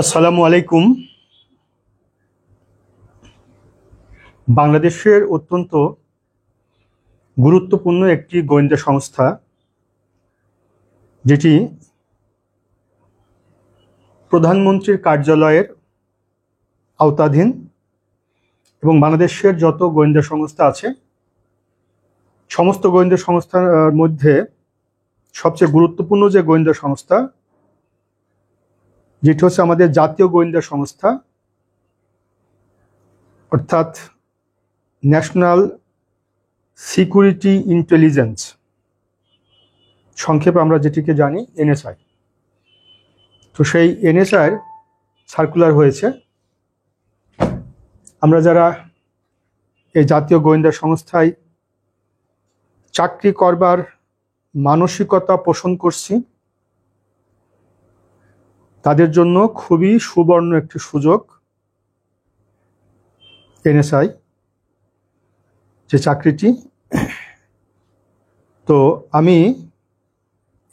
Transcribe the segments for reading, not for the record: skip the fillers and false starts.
আসসালামু আলাইকুম। বাংলাদেশের অত্যন্ত গুরুত্বপূর্ণ একটি গোয়েন্দা সংস্থা, যেটি প্রধানমন্ত্রীর কার্যালয়ের আওতাধীন এবং বাংলাদেশের যত গোয়েন্দা সংস্থা আছে সমস্ত গোয়েন্দা সংস্থার মধ্যে সবচেয়ে গুরুত্বপূর্ণ যে গোয়েন্দা সংস্থা, যেটি হচ্ছে আমাদের জাতীয় গোয়েন্দা সংস্থা, অর্থাৎ ন্যাশনাল সিকিউরিটি ইন্টেলিজেন্স, সংক্ষেপে আমরা যেটিকে জানি এনএসআই। তো সেই এনএসআইয়ের সার্কুলার হয়েছে। আমরা যারা এই জাতীয় গোয়েন্দা সংস্থায় চাকরি করবার মানসিকতা পোষণ করছি, তাদের জন্য খুবই সুবর্ণ একটি সুযোগ এনএসআই যে চাকরিটি। তো আমি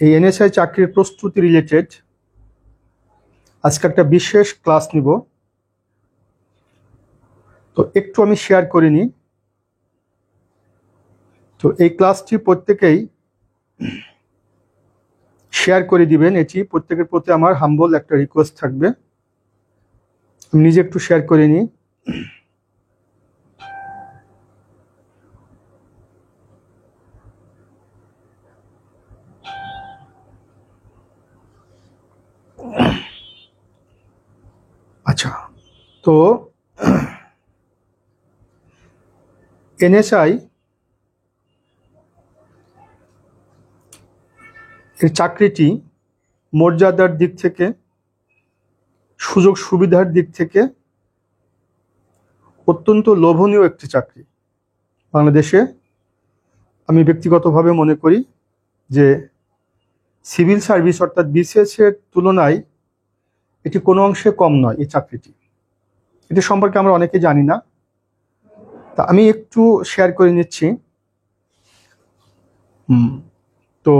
এই এনএসআই চাকরির প্রস্তুতি রিলেটেড আজকে একটা বিশেষ ক্লাস নিব। তো একটু আমি শেয়ার করে নিই। তো এই ক্লাসটি প্রত্যেকেই শেয়ার করে দিবেন, এটি প্রত্যেকের প্রতি আমার হাম্বল একটা রিকোয়েস্ট থাকবে। আমি নিজে একটু শেয়ার করে নিই। আচ্ছা, তো এনএসআই এর চাকরিটি মর্যাদার দিক থেকে, সুযোগ সুবিধার দিক থেকে অত্যন্ত লোভনীয় একটি চাকরি। বাংলাদেশে আমি ব্যক্তিগতভাবে মনে করি যে সিভিল সার্ভিস অর্থাৎ বিসিএস এর তুলনায় এটি কোনো অংশে কম নয়। এই চাকরিটি, এটি সম্পর্কে আমরা অনেকে জানি না। তা আমি একটু শেয়ার করে নিচ্ছি। তো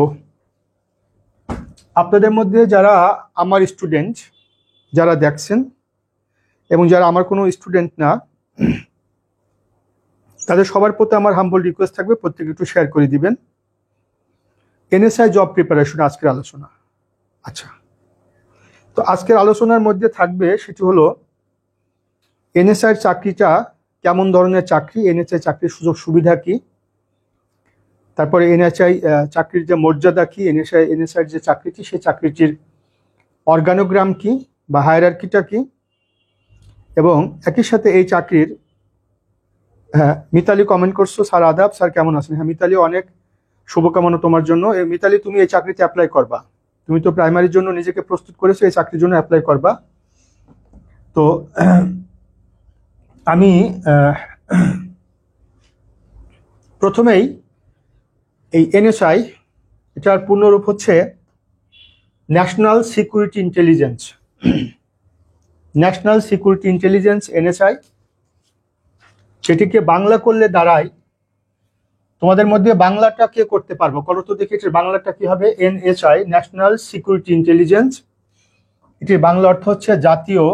আপনাদের মধ্যে যারা আমার স্টুডেন্ট, যারা দেখছেন এবং যারা আমার কোনো স্টুডেন্ট না, তাদের সবার প্রতি আমার হাম্বল রিকোয়েস্ট থাকবে, প্রত্যেকে একটু শেয়ার করে দিবেন। এনএসআই জব প্রিপারেশন আজকের আলোচনা। আচ্ছা, তো আজকের আলোচনার মধ্যে থাকবে সেটি হলো এনএসআই চাকরিটা কেমন ধরনের চাকরি, এনএসআই চাকরির সুযোগ সুবিধা কি, তারপরে এনএসআই চাকরির যে মর্যাদা কি, এনএসআই যে চাকরিটি সেই চাকরিটির অর্গানোগ্রাম কি বা হায়ারার্কিটা কি, এবং একই সাথে এই চাকরির, হ্যাঁ মিতালি কমেন্ট করছো, স্যার আদাব, স্যার কেমন আছেন। হ্যাঁ মিতালি, অনেক শুভকামনা তোমার জন্য। মিতালি, তুমি এই চাকরিতে অ্যাপ্লাই করবা। তুমি তো প্রাইমারির জন্য নিজেকে প্রস্তুত করেছো, এই চাকরির জন্য অ্যাপ্লাই করবা। তো আমি প্রথমেই এই এনএসআই, এটার পূর্ণরূপ হচ্ছে national security intelligence. National security intelligence NSI, সেটিকে বাংলা করলে দাঁড়ায়, তোমাদের মধ্যে বাংলাটা কে করতে পারবো, করো তো দেখি এটির বাংলাটা কি হবে। এনএসআই, ন্যাশনাল সিকিউরিটি ইন্টেলিজেন্স, এটির বাংলা অর্থ হচ্ছে জাতীয়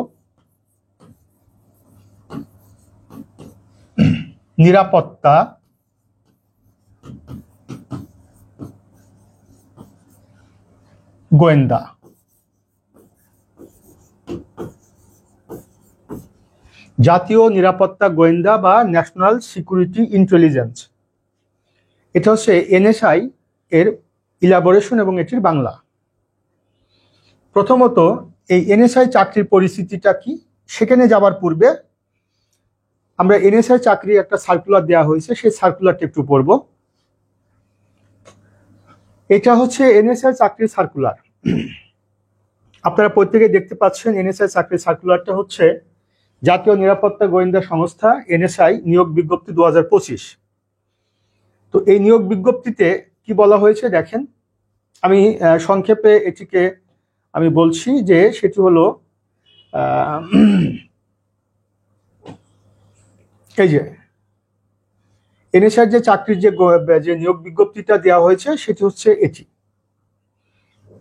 নিরাপত্তা গোয়েন্দা। জাতীয় নিরাপত্তা গোয়েন্দা বা ন্যাশনাল সিকিউরিটি ইন্টেলিজেন্স, এটা হচ্ছে এনএসআই এর ইলাবোরেশন এবং এটির বাংলা। প্রথমত এই এনএসআই চাকরির পরিস্থিতিটা কি, সেখানে যাবার পূর্বে আমরা এনএসআই চাকরি একটা সার্কুলার দেওয়া হয়েছে, সেই সার্কুলারটা একটু পড়ব। এটা হচ্ছে এনএসআই চাকরির সার্কুলার। আপনারা প্রত্যেকে দেখতে পাচ্ছেন এনএসআই চাকরির সার্কুলারটা হচ্ছে জাতীয় নিরাপত্তা গোয়েন্দা সংস্থা এনএসআই নিয়োগ বিজ্ঞপ্তি 2025। তো এই নিয়োগ বিজ্ঞপ্তিতে কি বলা হয়েছে দেখেন, আমি সংক্ষেপে এটিকে আমি বলছি যে সেটি হলো এই যে এনএসআই যে চাকরির যে নিয়োগ বিজ্ঞপ্তিটা দেওয়া হয়েছে সেটি হচ্ছে এটি।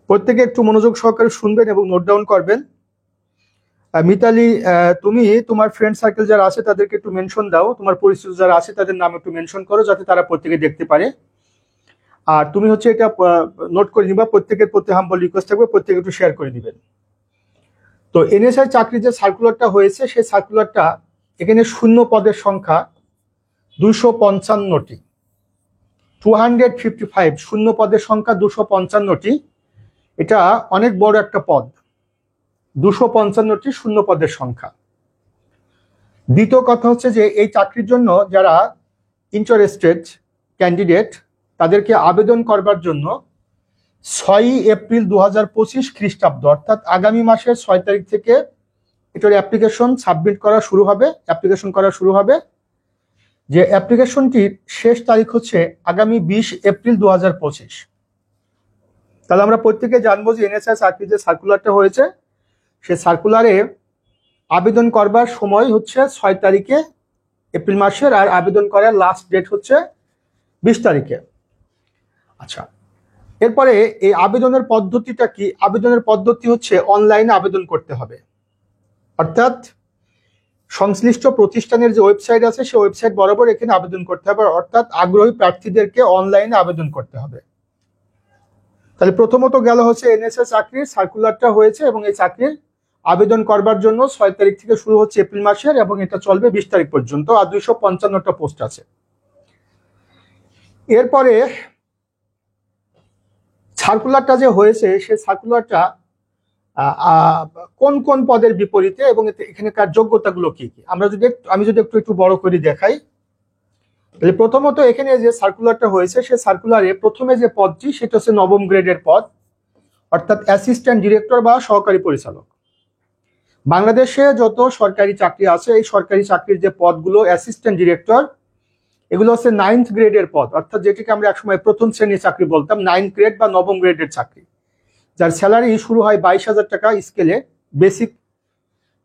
প্রত্যেকে একটু মনোযোগ সহকারে শুনবেন এবং নোট ডাউন করবেন। মিতালি, তুমি তোমার ফ্রেন্ড সার্কেল যারা আছে তাদেরকে একটু মেনশন দাও, তোমার পরিচিত যারা আছে তাদের নাম একটু মেনশন করো যাতে তারা প্রত্যেকে দেখতে পারে। আর তুমি হচ্ছে এটা নোট করে নিবা, প্রত্যেকের প্রতি হাম্বল রিকোয়েস্ট থাকবে, প্রত্যেকে একটু শেয়ার করে দিবেন। তো এনএসআই চাকরির যে সার্কুলারটা হয়েছে সেই সার্কুলারটা এখানে শূন্য পদের সংখ্যা 255টি, 255 শূন্য পদের সংখ্যা 255টি। এটা অনেক বড় একটা পদ, 255টি শূন্য পদের সংখ্যা। দ্বিতীয় কথা হচ্ছে যে এই চাকরির জন্য যারা ইন্টারেস্টেড ক্যান্ডিডেট তাদেরকে আবেদন করবার জন্য 6 এপ্রিল 2025 খ্রিস্টাব্দ অর্থাৎ আগামী মাসের 6 তারিখ থেকে এটার অ্যাপ্লিকেশন সাবমিট করা শুরু হবে, অ্যাপ্লিকেশন করা শুরু হবে। যে অ্যাপ্লিকেশনটির শেষ তারিখ হচ্ছে আগামী 20 এপ্রিল 2025। তাহলে আমরা প্রত্যেকে জানবো যে এনএসআই চাকরির যে সার্কুলারটা হয়েছে সে সার্কুলারে আবেদন করবার সময় হচ্ছে 6 তারিখে এপ্রিল মাসের, আর আবেদন করার লাস্ট ডেট হচ্ছে 20 তারিখে। আচ্ছা, এরপরে এই আবেদনের পদ্ধতিটা কি? আবেদনের পদ্ধতি হচ্ছে অনলাইনে আবেদন করতে হবে, অর্থাৎ সংশ্লিষ্ট প্রতিষ্ঠানের যে ওয়েবসাইট আছে সেই ওয়েবসাইট বরাবর এখানে আবেদন করতে হবে, অর্থাৎ আগ্রহী প্রার্থীদেরকে অনলাইনে আবেদন করতে হবে। তাহলে প্রথমত গেল হচ্ছে এনএসআই চাকরির সার্কুলারটা হয়েছে এবং এই চাকরির আবেদন করবার জন্য 6 তারিখ থেকে শুরু হচ্ছে এপ্রিল মাসের এবং এটা চলবে 20 তারিখ পর্যন্ত, আর 255টা পোস্ট আছে। এরপরে সার্কুলারটা যে হয়েছে সেই সার্কুলারটা কোন কোন পদের বিপরীতে এবং এখানকার যোগ্যতাগুলো কি কি আমি যদি একটু বড় করে দেখাই। তাহলে প্রথমত এখানে যে সার্কুলারটা হয়েছে সেই সার্কুলারে প্রথমে যে পদটি সেটা হচ্ছে 9ম গ্রেডের পদ, অর্থাৎ অ্যাসিস্ট্যান্ট ডিরেক্টর বা সহকারী পরিচালক। বাংলাদেশে যত সরকারি চাকরি আছে এই সরকারি চাকরির যে পদগুলো অ্যাসিস্ট্যান্ট ডিরেক্টর এগুলো হচ্ছে 9th গ্রেডের পদ, অর্থাৎ যেটিকে আমরা একসময় প্রথম শ্রেণীর চাকরি বলতাম, 9th গ্রেড বা 9ম গ্রেডের চাকরি, যার স্যালারি শুরু হয় 22,000 টাকা স্কেলে বেসিক।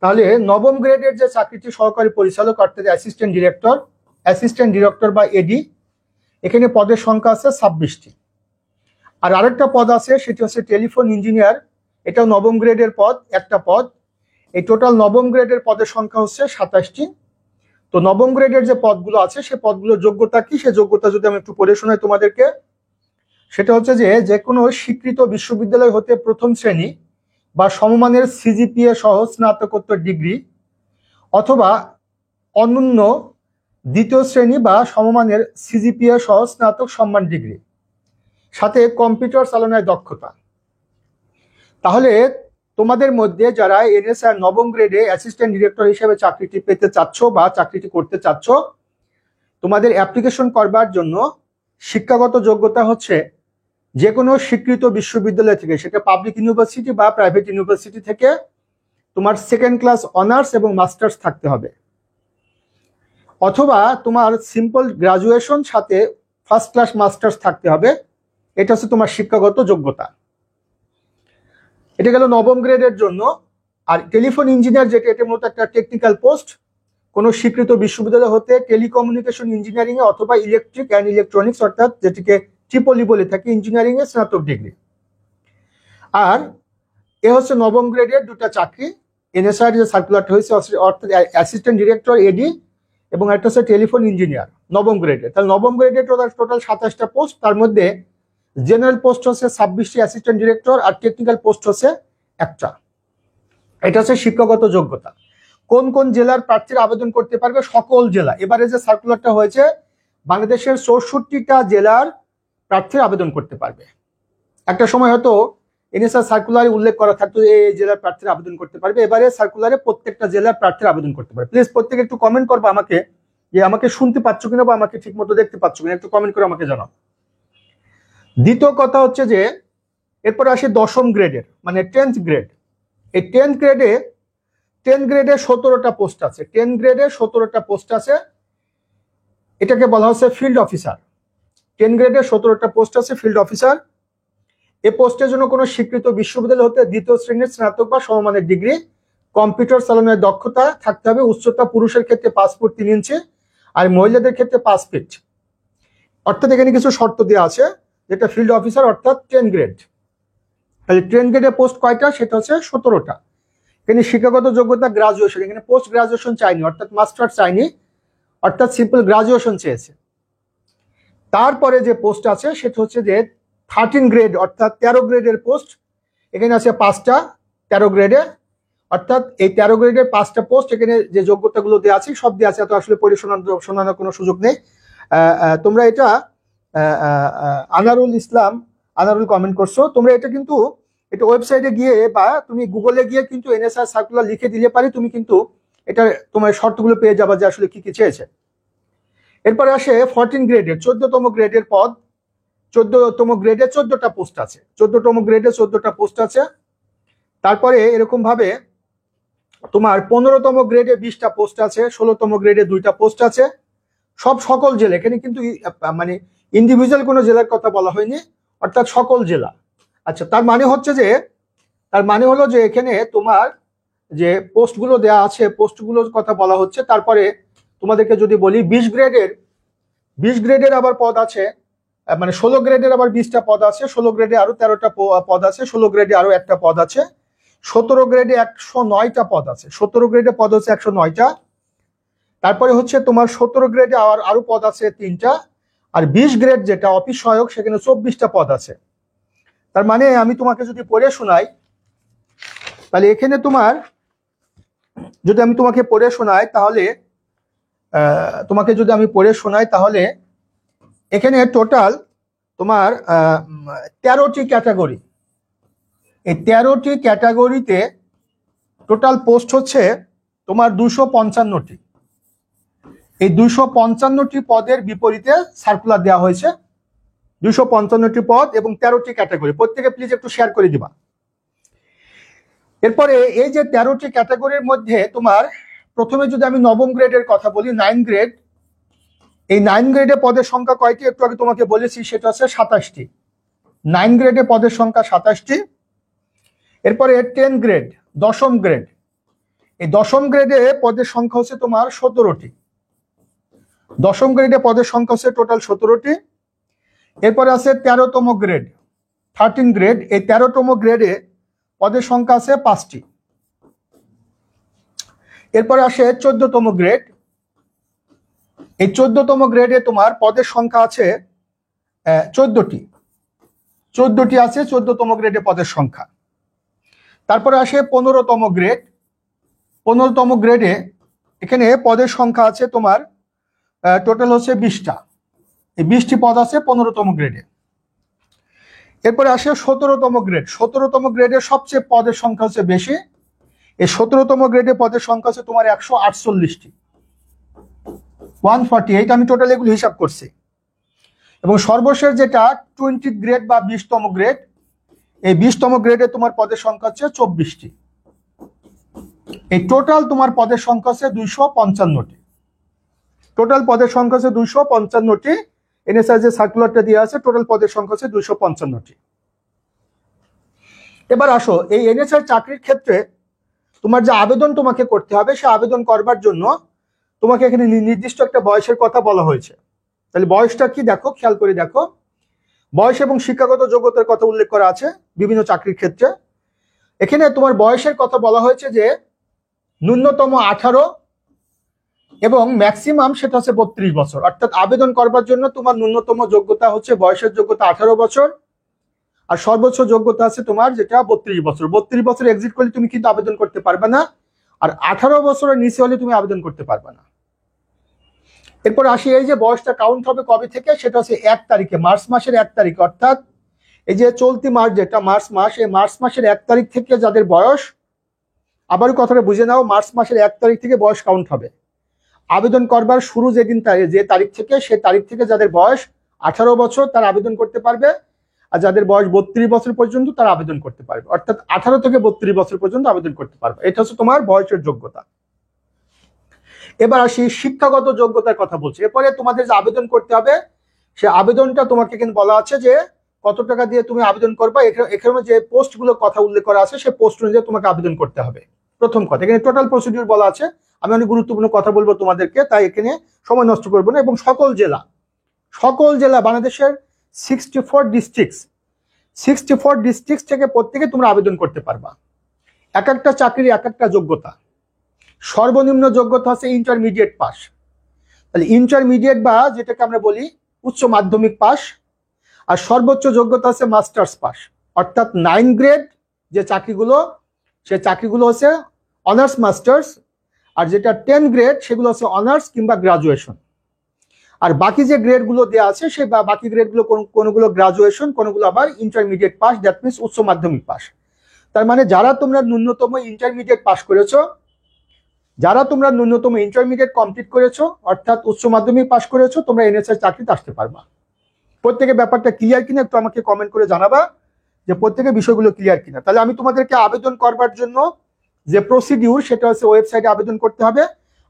তাহলে 9ম গ্রেডের যে চাকরিটি সহকারী পরিচালক অর্থাৎ অ্যাসিস্ট্যান্ট ডিরেক্টর বা এডি, এখানে পদের সংখ্যা আছে 26টি। আর আরেকটা পদ আছে সেটি হচ্ছে টেলিফোন ইঞ্জিনিয়ার, এটাও 9ম গ্রেডের পদ, একটা পদ। এই টোটাল 9ম গ্রেডের পদের সংখ্যা হচ্ছে 27টি। তো 9ম গ্রেডের যে পদগুলো আছে সে পদগুলোর যোগ্যতা কি, সে যোগ্যতা যদি আমি একটু পড়ে শোনাই তোমাদেরকে, সেটা হচ্ছে যে কোনো স্বীকৃত বিশ্ববিদ্যালয় হতে প্রথম শ্রেণী বা সমমানের সিজিপিএ সহ স্নাতকোত্তর ডিগ্রি অথবা অনন্য দ্বিতীয় শ্রেণী বা সমমানের সিজিপিএ সহ স্নাতক সম্মান ডিগ্রি, সাথে কম্পিউটার চালনায় দক্ষতা। তাহলে তোমাদের মধ্যে যারা এনএসআই 9ম গ্রেডে অ্যাসিস্ট্যান্ট ডিরেক্টর হিসেবে চাকরিটি পেতে চাচ্ছ বা চাকরিটি করতে চাচ্ছ, তোমাদের অ্যাপ্লিকেশন করবার জন্য শিক্ষাগত যোগ্যতা হচ্ছে যে কোনো স্বীকৃত বিশ্ববিদ্যালয় থেকে, সেটা পাবলিক ইউনিভার্সিটি বা প্রাইভেট ইউনিভার্সিটি থেকে তোমার 2nd ক্লাস অনার্স এবং মাস্টার্স থাকতে হবে, অথবা তোমার সিম্পল গ্রাজুয়েশন সাথে 1st ক্লাস মাস্টার্স থাকতে হবে। এটা হচ্ছে তোমার শিক্ষাগত যোগ্যতা। এটা গেল 9ম গ্রেডের জন্য। আর টেলিফোন ইঞ্জিনিয়ার যেটা, এটা মূলত একটা টেকনিক্যাল পোস্ট, কোনো স্বীকৃত বিশ্ববিদ্যালয় হতে টেলিকমিউনিকেশন ইঞ্জিনিয়ারিং এ অথবা ইলেকট্রিক অ্যান্ড ইলেকট্রনিক্স অর্থাৎ যেটিকে ট্রিপলি বলে থাকি ইঞ্জিনিয়ারিং এ স্নাতক ডিগ্রি। আর এ হচ্ছে 9ম গ্রেডের দুটা চাকরি এনএসআই যে সার্কুলারটা হয়েছে, অর্থাৎ অ্যাসিস্ট্যান্ট ডিরেক্টর এডি এবং একটা হচ্ছে টেলিফোন ইঞ্জিনিয়ার 9ম গ্রেডের। তাহলে 9ম গ্রেডের টোটাল 27টা পোস্ট, তার মধ্যে জেনারেল পোস্ট হচ্ছে 26টি অ্যাসিস্ট্যান্ট ডিরেক্টর আর টেকনিক্যাল পোস্ট হচ্ছে একটা। এটা হচ্ছে শিক্ষাগত যোগ্যতা। কোন কোন জেলার প্রার্থীরা আবেদন করতে পারবে? সকল জেলা। এবারে যে সার্কুলারটা হয়েছে বাংলাদেশের 64টা জেলার প্রার্থীরা আবেদন করতে পারবে। একটা সময় হয়তো এনএসআই সার্কুলারে উল্লেখ করা থাকতো যে এই জেলার প্রার্থীরা আবেদন করতে পারবে, এবারে সার্কুলারে প্রত্যেকটা জেলার প্রার্থীরা আবেদন করতে পারবে। প্লিজ প্রত্যেকে একটু কমেন্ট করবো আমাকে যে আমাকে শুনতে পাচ্ছ কিনা বা আমাকে ঠিক মতো দেখতে পাচ্ছ কিনা, একটু কমেন্ট করে আমাকে জানাও। দ্বিতীয় কথা হচ্ছে যে এরপরে আসে 10ম গ্রেডের মানে 10th গ্রেড। এই 10th গ্রেডে 17টা পোস্ট আছে, 10 গ্রেডে 17টা পোস্ট আছে, এটাকে বলা হচ্ছে ফিল্ড অফিসার। 10 গ্রেডে 17টা পোস্ট আছে ফিল্ড অফিসার। এই পোস্টের জন্য কোনো স্বীকৃত বিশ্ববিদ্যালয় হতে দ্বিতীয় শ্রেণীর স্নাতক বা সমমানের ডিগ্রি, কম্পিউটার চালানোর দক্ষতা থাকতে হবে, উচ্চতা পুরুষের ক্ষেত্রে 5 ফুট 3 ইঞ্চি আর মহিলাদের ক্ষেত্রে 5 ফিট। অর্থাৎ এখানে কিছু শর্ত দেওয়া আছে, যেটা ফিল্ড অফিসার অর্থাৎ 10 গ্রেড। তাহলে 10 গ্রেডের পোস্ট কয়টা? সেটা হচ্ছে 17টা। এখানে শিক্ষাগত যোগ্যতা গ্রাজুয়েশন, এখানে পোস্ট গ্রাজুয়েশন চাইনি, অর্থাৎ মাস্টার চাইনি, অর্থাৎ সিম্পল গ্রাজুয়েশন চেয়েছে। তারপরে যে পোস্ট আছে সেটা হচ্ছে যে 13 গ্রেড অর্থাৎ 13 গ্রেডের পোস্ট। এখানে আছে 5টা 13 গ্রেডে, অর্থাৎ এই 13 গ্রেডের 5টা পোস্ট। এখানে যে যোগ্যতাগুলো দেওয়া আছে সব দেওয়া আছে, এত আসলে পড়ে শোনানোর কোনো সুযোগ নেই। তোমরা এটা আনারুল কমেন্ট করছো, তোমরা এটা কিন্তু এটা ওয়েবসাইটে গিয়ে বা তুমি গুগলে গিয়ে কিন্তু এনএসআই সার্কুলার লিখে দিলে পারি, তুমি কিন্তু এটা তোমার শর্তগুলো পেয়ে যাবা যে আসলে কি কি চেয়েছে। এরপরে আসে 14 গ্রেডের 14তম গ্রেডের পদ, 14তম গ্রেডে 14টা পোস্ট আছে, 14তম গ্রেডে 14টা পোস্ট আছে। তারপরে এরকম ভাবে তোমার 15তম গ্রেডে 20টা পোস্ট আছে, 16তম গ্রেডে 2টা পোস্ট আছে, সব সকল জেলা। এখানে কিন্তু মানে ইন্ডিভিজুয়াল কোনো জেলার কথা বলা হয়নি, অর্থাৎ সকল জেলা। আচ্ছা, তার মানে হলো যে এখানে তোমার যে পোস্টগুলো দেয়া আছে পোস্টগুলোর কথা বলা হচ্ছে। তারপরে তোমাদেরকে যদি বলি 20 গ্রেডের আবার পদ আছে, মানে 16 গ্রেডের আবার 20টা পদ আছে, 16 গ্রেডে আরো 13টা পদ আছে, 16 গ্রেডে আরো একটা পদ আছে, 17 গ্রেডে 109টা পদ আছে, 17 গ্রেডে পদ হচ্ছে 109টা। তারপরে হচ্ছে তোমার 17 গ্রেডে আরো পদ আছে 3টা, আর 20 গ্রেড যেটা অফিস সহায়ক সেখানে 24টা পদ আছে। তার মানে আমি তোমাকে যদি পড়ে শোনাই, তাহলে এখানে তোমার যদি আমি তোমাকে পড়ে শোনাই তাহলে এখানে টোটাল তোমার 13টি ক্যাটাগরি। এই 13টি ক্যাটাগরিতে টোটাল পোস্ট হচ্ছে তোমার 255টি। এই 255টি পদের বিপরীতে সার্কুলার দেওয়া হয়েছে, 255টি পদ এবং 13টি ক্যাটাগরি। প্রত্যেকে প্লিজ একটু শেয়ার করে দিবা। এরপরে এই যে 13টি ক্যাটাগরির মধ্যে তোমার প্রথমে যদি আমি 9ম গ্রেডের কথা বলি, 9 গ্রেড, এই 9 গ্রেডে পদের সংখ্যা কয়টি একটু আগে তোমাকে বলেছি, সেটা হচ্ছে 27টি। 9 গ্রেডে পদের সংখ্যা 27টি। এরপরে 10 গ্রেড 10ম গ্রেড, এই 10ম গ্রেডে পদের সংখ্যা হচ্ছে তোমার 17টি। 10ম গ্রেডে পদের সংখ্যা হচ্ছে টোটাল 17টি। এরপরে আছে 13তম গ্রেড 13 গ্রেড, এই 13তম গ্রেডে পদের সংখ্যা আছে 5টি। এরপরে আসে 14তম গ্রেড, এই 14তম গ্রেডে তোমার পদের সংখ্যা আছে 14টি আছে 14তম গ্রেডে পদের সংখ্যা। তারপরে আসে 15তম গ্রেড, 15তম গ্রেডে এখানে পদের সংখ্যা আছে তোমার টোটাল হচ্ছে 20টা, এই 20টি পদ আছে 15তম গ্রেডে। এরপরে আসে 17তম গ্রেড, 17তম গ্রেডে সবচেয়ে পদের সংখ্যা হচ্ছে বেশি, এই 17তম গ্রেডে পদের সংখ্যা হচ্ছে তোমার 148টি, 148। আমি টোটাল এগুলো হিসাব করছি। এবং সর্বশেষ যেটা 20 গ্রেড বা 20তম গ্রেড, এই 20তম গ্রেডে তোমার পদের সংখ্যা হচ্ছে 24টি। এই টোটাল তোমার পদের সংখ্যা হচ্ছে 255টি। টোটাল পদের সংখ্যা হচ্ছে 255টি। এনএসআই যে সার্কুলারটা দেওয়া আছে টোটাল পদের সংখ্যা হচ্ছে 255টি। এবার আসো, এই এনএসআই চাকরির ক্ষেত্রে তোমার যে আবেদন তোমাকে করতে হবে, সে আবেদন করবার জন্য তোমাকে এখানে নির্দিষ্ট একটা বয়সের কথা বলা হয়েছে। তাহলে বয়সটা কি দেখো, খেয়াল করে দেখো। বয়স এবং শিক্ষাগত যোগ্যতার কথা উল্লেখ করা আছে বিভিন্ন চাকরির ক্ষেত্রে। এখানে তোমার বয়সের কথা বলা হয়েছে যে ন্যূনতম 18 এবং ম্যাক্সিমাম সেটা হচ্ছে 32 বছর। অর্থাৎ আবেদন করবার জন্য তোমার ন্যূনতম যোগ্যতা হচ্ছে বয়সের যোগ্যতা 18 বছর, আর সর্বোচ্চ যোগ্যতা আছে তোমার যেটা 32 বছর। 32 বছর এক্সিট করলে তুমি কিন্তু আবেদন করতে পারবে না, আর 18 বছরের নিচে হলে তুমি আবেদন করতে পারবে না। এরপর আসি, এই যে বয়সটা কাউন্ট হবে কবে থেকে, সেটা হচ্ছে 1 তারিখে, মার্চ মাসের 1 তারিখ। অর্থাৎ এই যে চলতি মাস যেটা মার্চ মাস, এই মার্চ মাসের 1 তারিখ থেকে যাদের বয়স, আবারও কথাটা বুঝে নাও, মার্চ মাসের 1 তারিখ থেকে বয়স কাউন্ট হবে। আবেদন করবার শুরু যে তারিখ থেকে, সে তারিখ থেকে যাদের বয়স 18 বছর তারা আবেদন করতে পারবে, আর যাদের বয়স 32 বছর পর্যন্ত তারা আবেদন করতে পারবে। অর্থাৎ 18 থেকে 32 বছর পর্যন্ত আবেদন করতে পারবে। এটা হচ্ছে তোমার বয়সের যোগ্যতা। এবার আসি শিক্ষাগত যোগ্যতার কথা বলছি। এরপরে তোমাদের যে আবেদন করতে হবে, সে আবেদনটা তোমাকে এখানে বলা আছে যে কত টাকা দিয়ে তুমি আবেদন করবা। এখানে যে পোস্টগুলো কথা উল্লেখ করা আছে, সে পোস্ট অনুযায়ী তোমাকে আবেদন করতে হবে। প্রথম কথা, এখানে টোটাল প্রসিডিউর বলা আছে। আমি অনেক গুরুত্বপূর্ণ কথা বলবো তোমাদেরকে, তাই এখানে সময় নষ্ট করবো না। এবং সকল জেলা বাংলাদেশের 64 ডিস্ট্রিক্ট থেকে প্রত্যেকে তোমরা আবেদন করতে পারবা। এক একটা চাকরির এক একটা যোগ্যতা। সর্বনিম্ন যোগ্যতা হচ্ছে ইন্টারমিডিয়েট পাস, তাহলে ইন্টারমিডিয়েট বা যেটাকে আমরা বলি উচ্চ মাধ্যমিক পাস, আর সর্বোচ্চ যোগ্যতা হচ্ছে মাস্টার্স পাস, অর্থাৎ 9 গ্রেড যে চাকরিগুলো, সে চাকরিগুলো হচ্ছে অনার্স মাস্টার্স, আর যেটা 10 গ্রেড সেগুলো হচ্ছে অনার্স কিংবা গ্রাজুয়েশন। আর বাকি যে গ্রেডগুলো দেওয়া আছে সেই বাকি গ্রেডগুলো কোনগুলো গ্রাজুয়েশন, কোনগুলো আবার ইন্টারমিডিয়েট পাস, দ্যাট মিনস উচ্চ মাধ্যমিক পাস। তার মানে যারা তোমরা ন্যূনতম ইন্টারমিডিয়েট পাস করেছো, যারা তোমরা ন্যূনতম ইন্টারমিডিয়েট কমপ্লিট করেছো অর্থাৎ উচ্চ মাধ্যমিক পাস করেছো, তোমরা এনএসআই চাকরিতে আসতে পারবা। প্রত্যেকের ব্যাপারটা ক্লিয়ার কিনা একটু আমাকে কমেন্ট করে জানাবা যে প্রত্যেকের বিষয়গুলো ক্লিয়ার কিনা। তাহলে আমি তোমাদেরকে আবেদন করবার জন্য যে প্রসিডিউর সেটা হচ্ছে ওয়েবসাইটে আবেদন করতে হবে।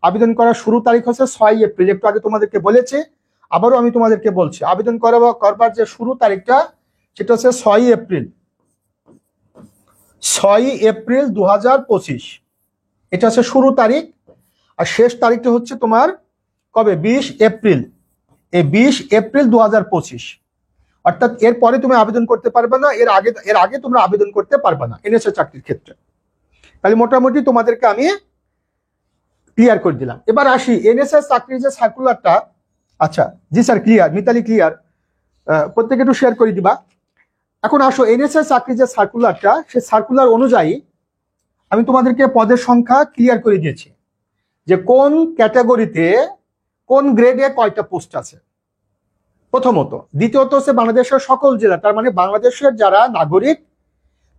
আবেদন করার শুরু তারিখ হচ্ছে 6 এপ্রিল, একটু আগে তোমাদেরকে বলেছি, আবারও আমি তোমাদেরকে বলছি, আবেদন করবার যে শুরু তারিখটা সেটা হচ্ছে 6 এপ্রিল, 6 এপ্রিল 2025, এটা হচ্ছে শুরু তারিখ। আর শেষ তারিখটা হচ্ছে তোমার কবে, 20 এপ্রিল, এই 20 এপ্রিল 2025, অর্থাৎ এর পরে তুমি আবেদন করতে পারবে না, এর আগে তোমরা আবেদন করতে পারবে না এনএসআই চাকরির ক্ষেত্রে। তাহলে মোটামুটি তোমাদেরকে আমি ক্লিয়ার করে দিলাম। এবার আসি এনএসআই চাকরির যে সার্কুলারটা। আচ্ছা জি স্যার ক্লিয়ার, মিতালি ক্লিয়ার, প্রত্যেকে একটু শেয়ার করে দিবা। এখন আসো এনএসআই চাকরির যে সার্কুলারটা, সেই সার্কুলার অনুযায়ী আমি তোমাদেরকে পদের সংখ্যা ক্লিয়ার করে দিয়েছি যে কোন ক্যাটাগরিতে কোন গ্রেডে কয়টা পোস্ট আছে প্রথমত। দ্বিতীয়ত হচ্ছে বাংলাদেশের সকল জেলা, তার মানে বাংলাদেশের যারা নাগরিক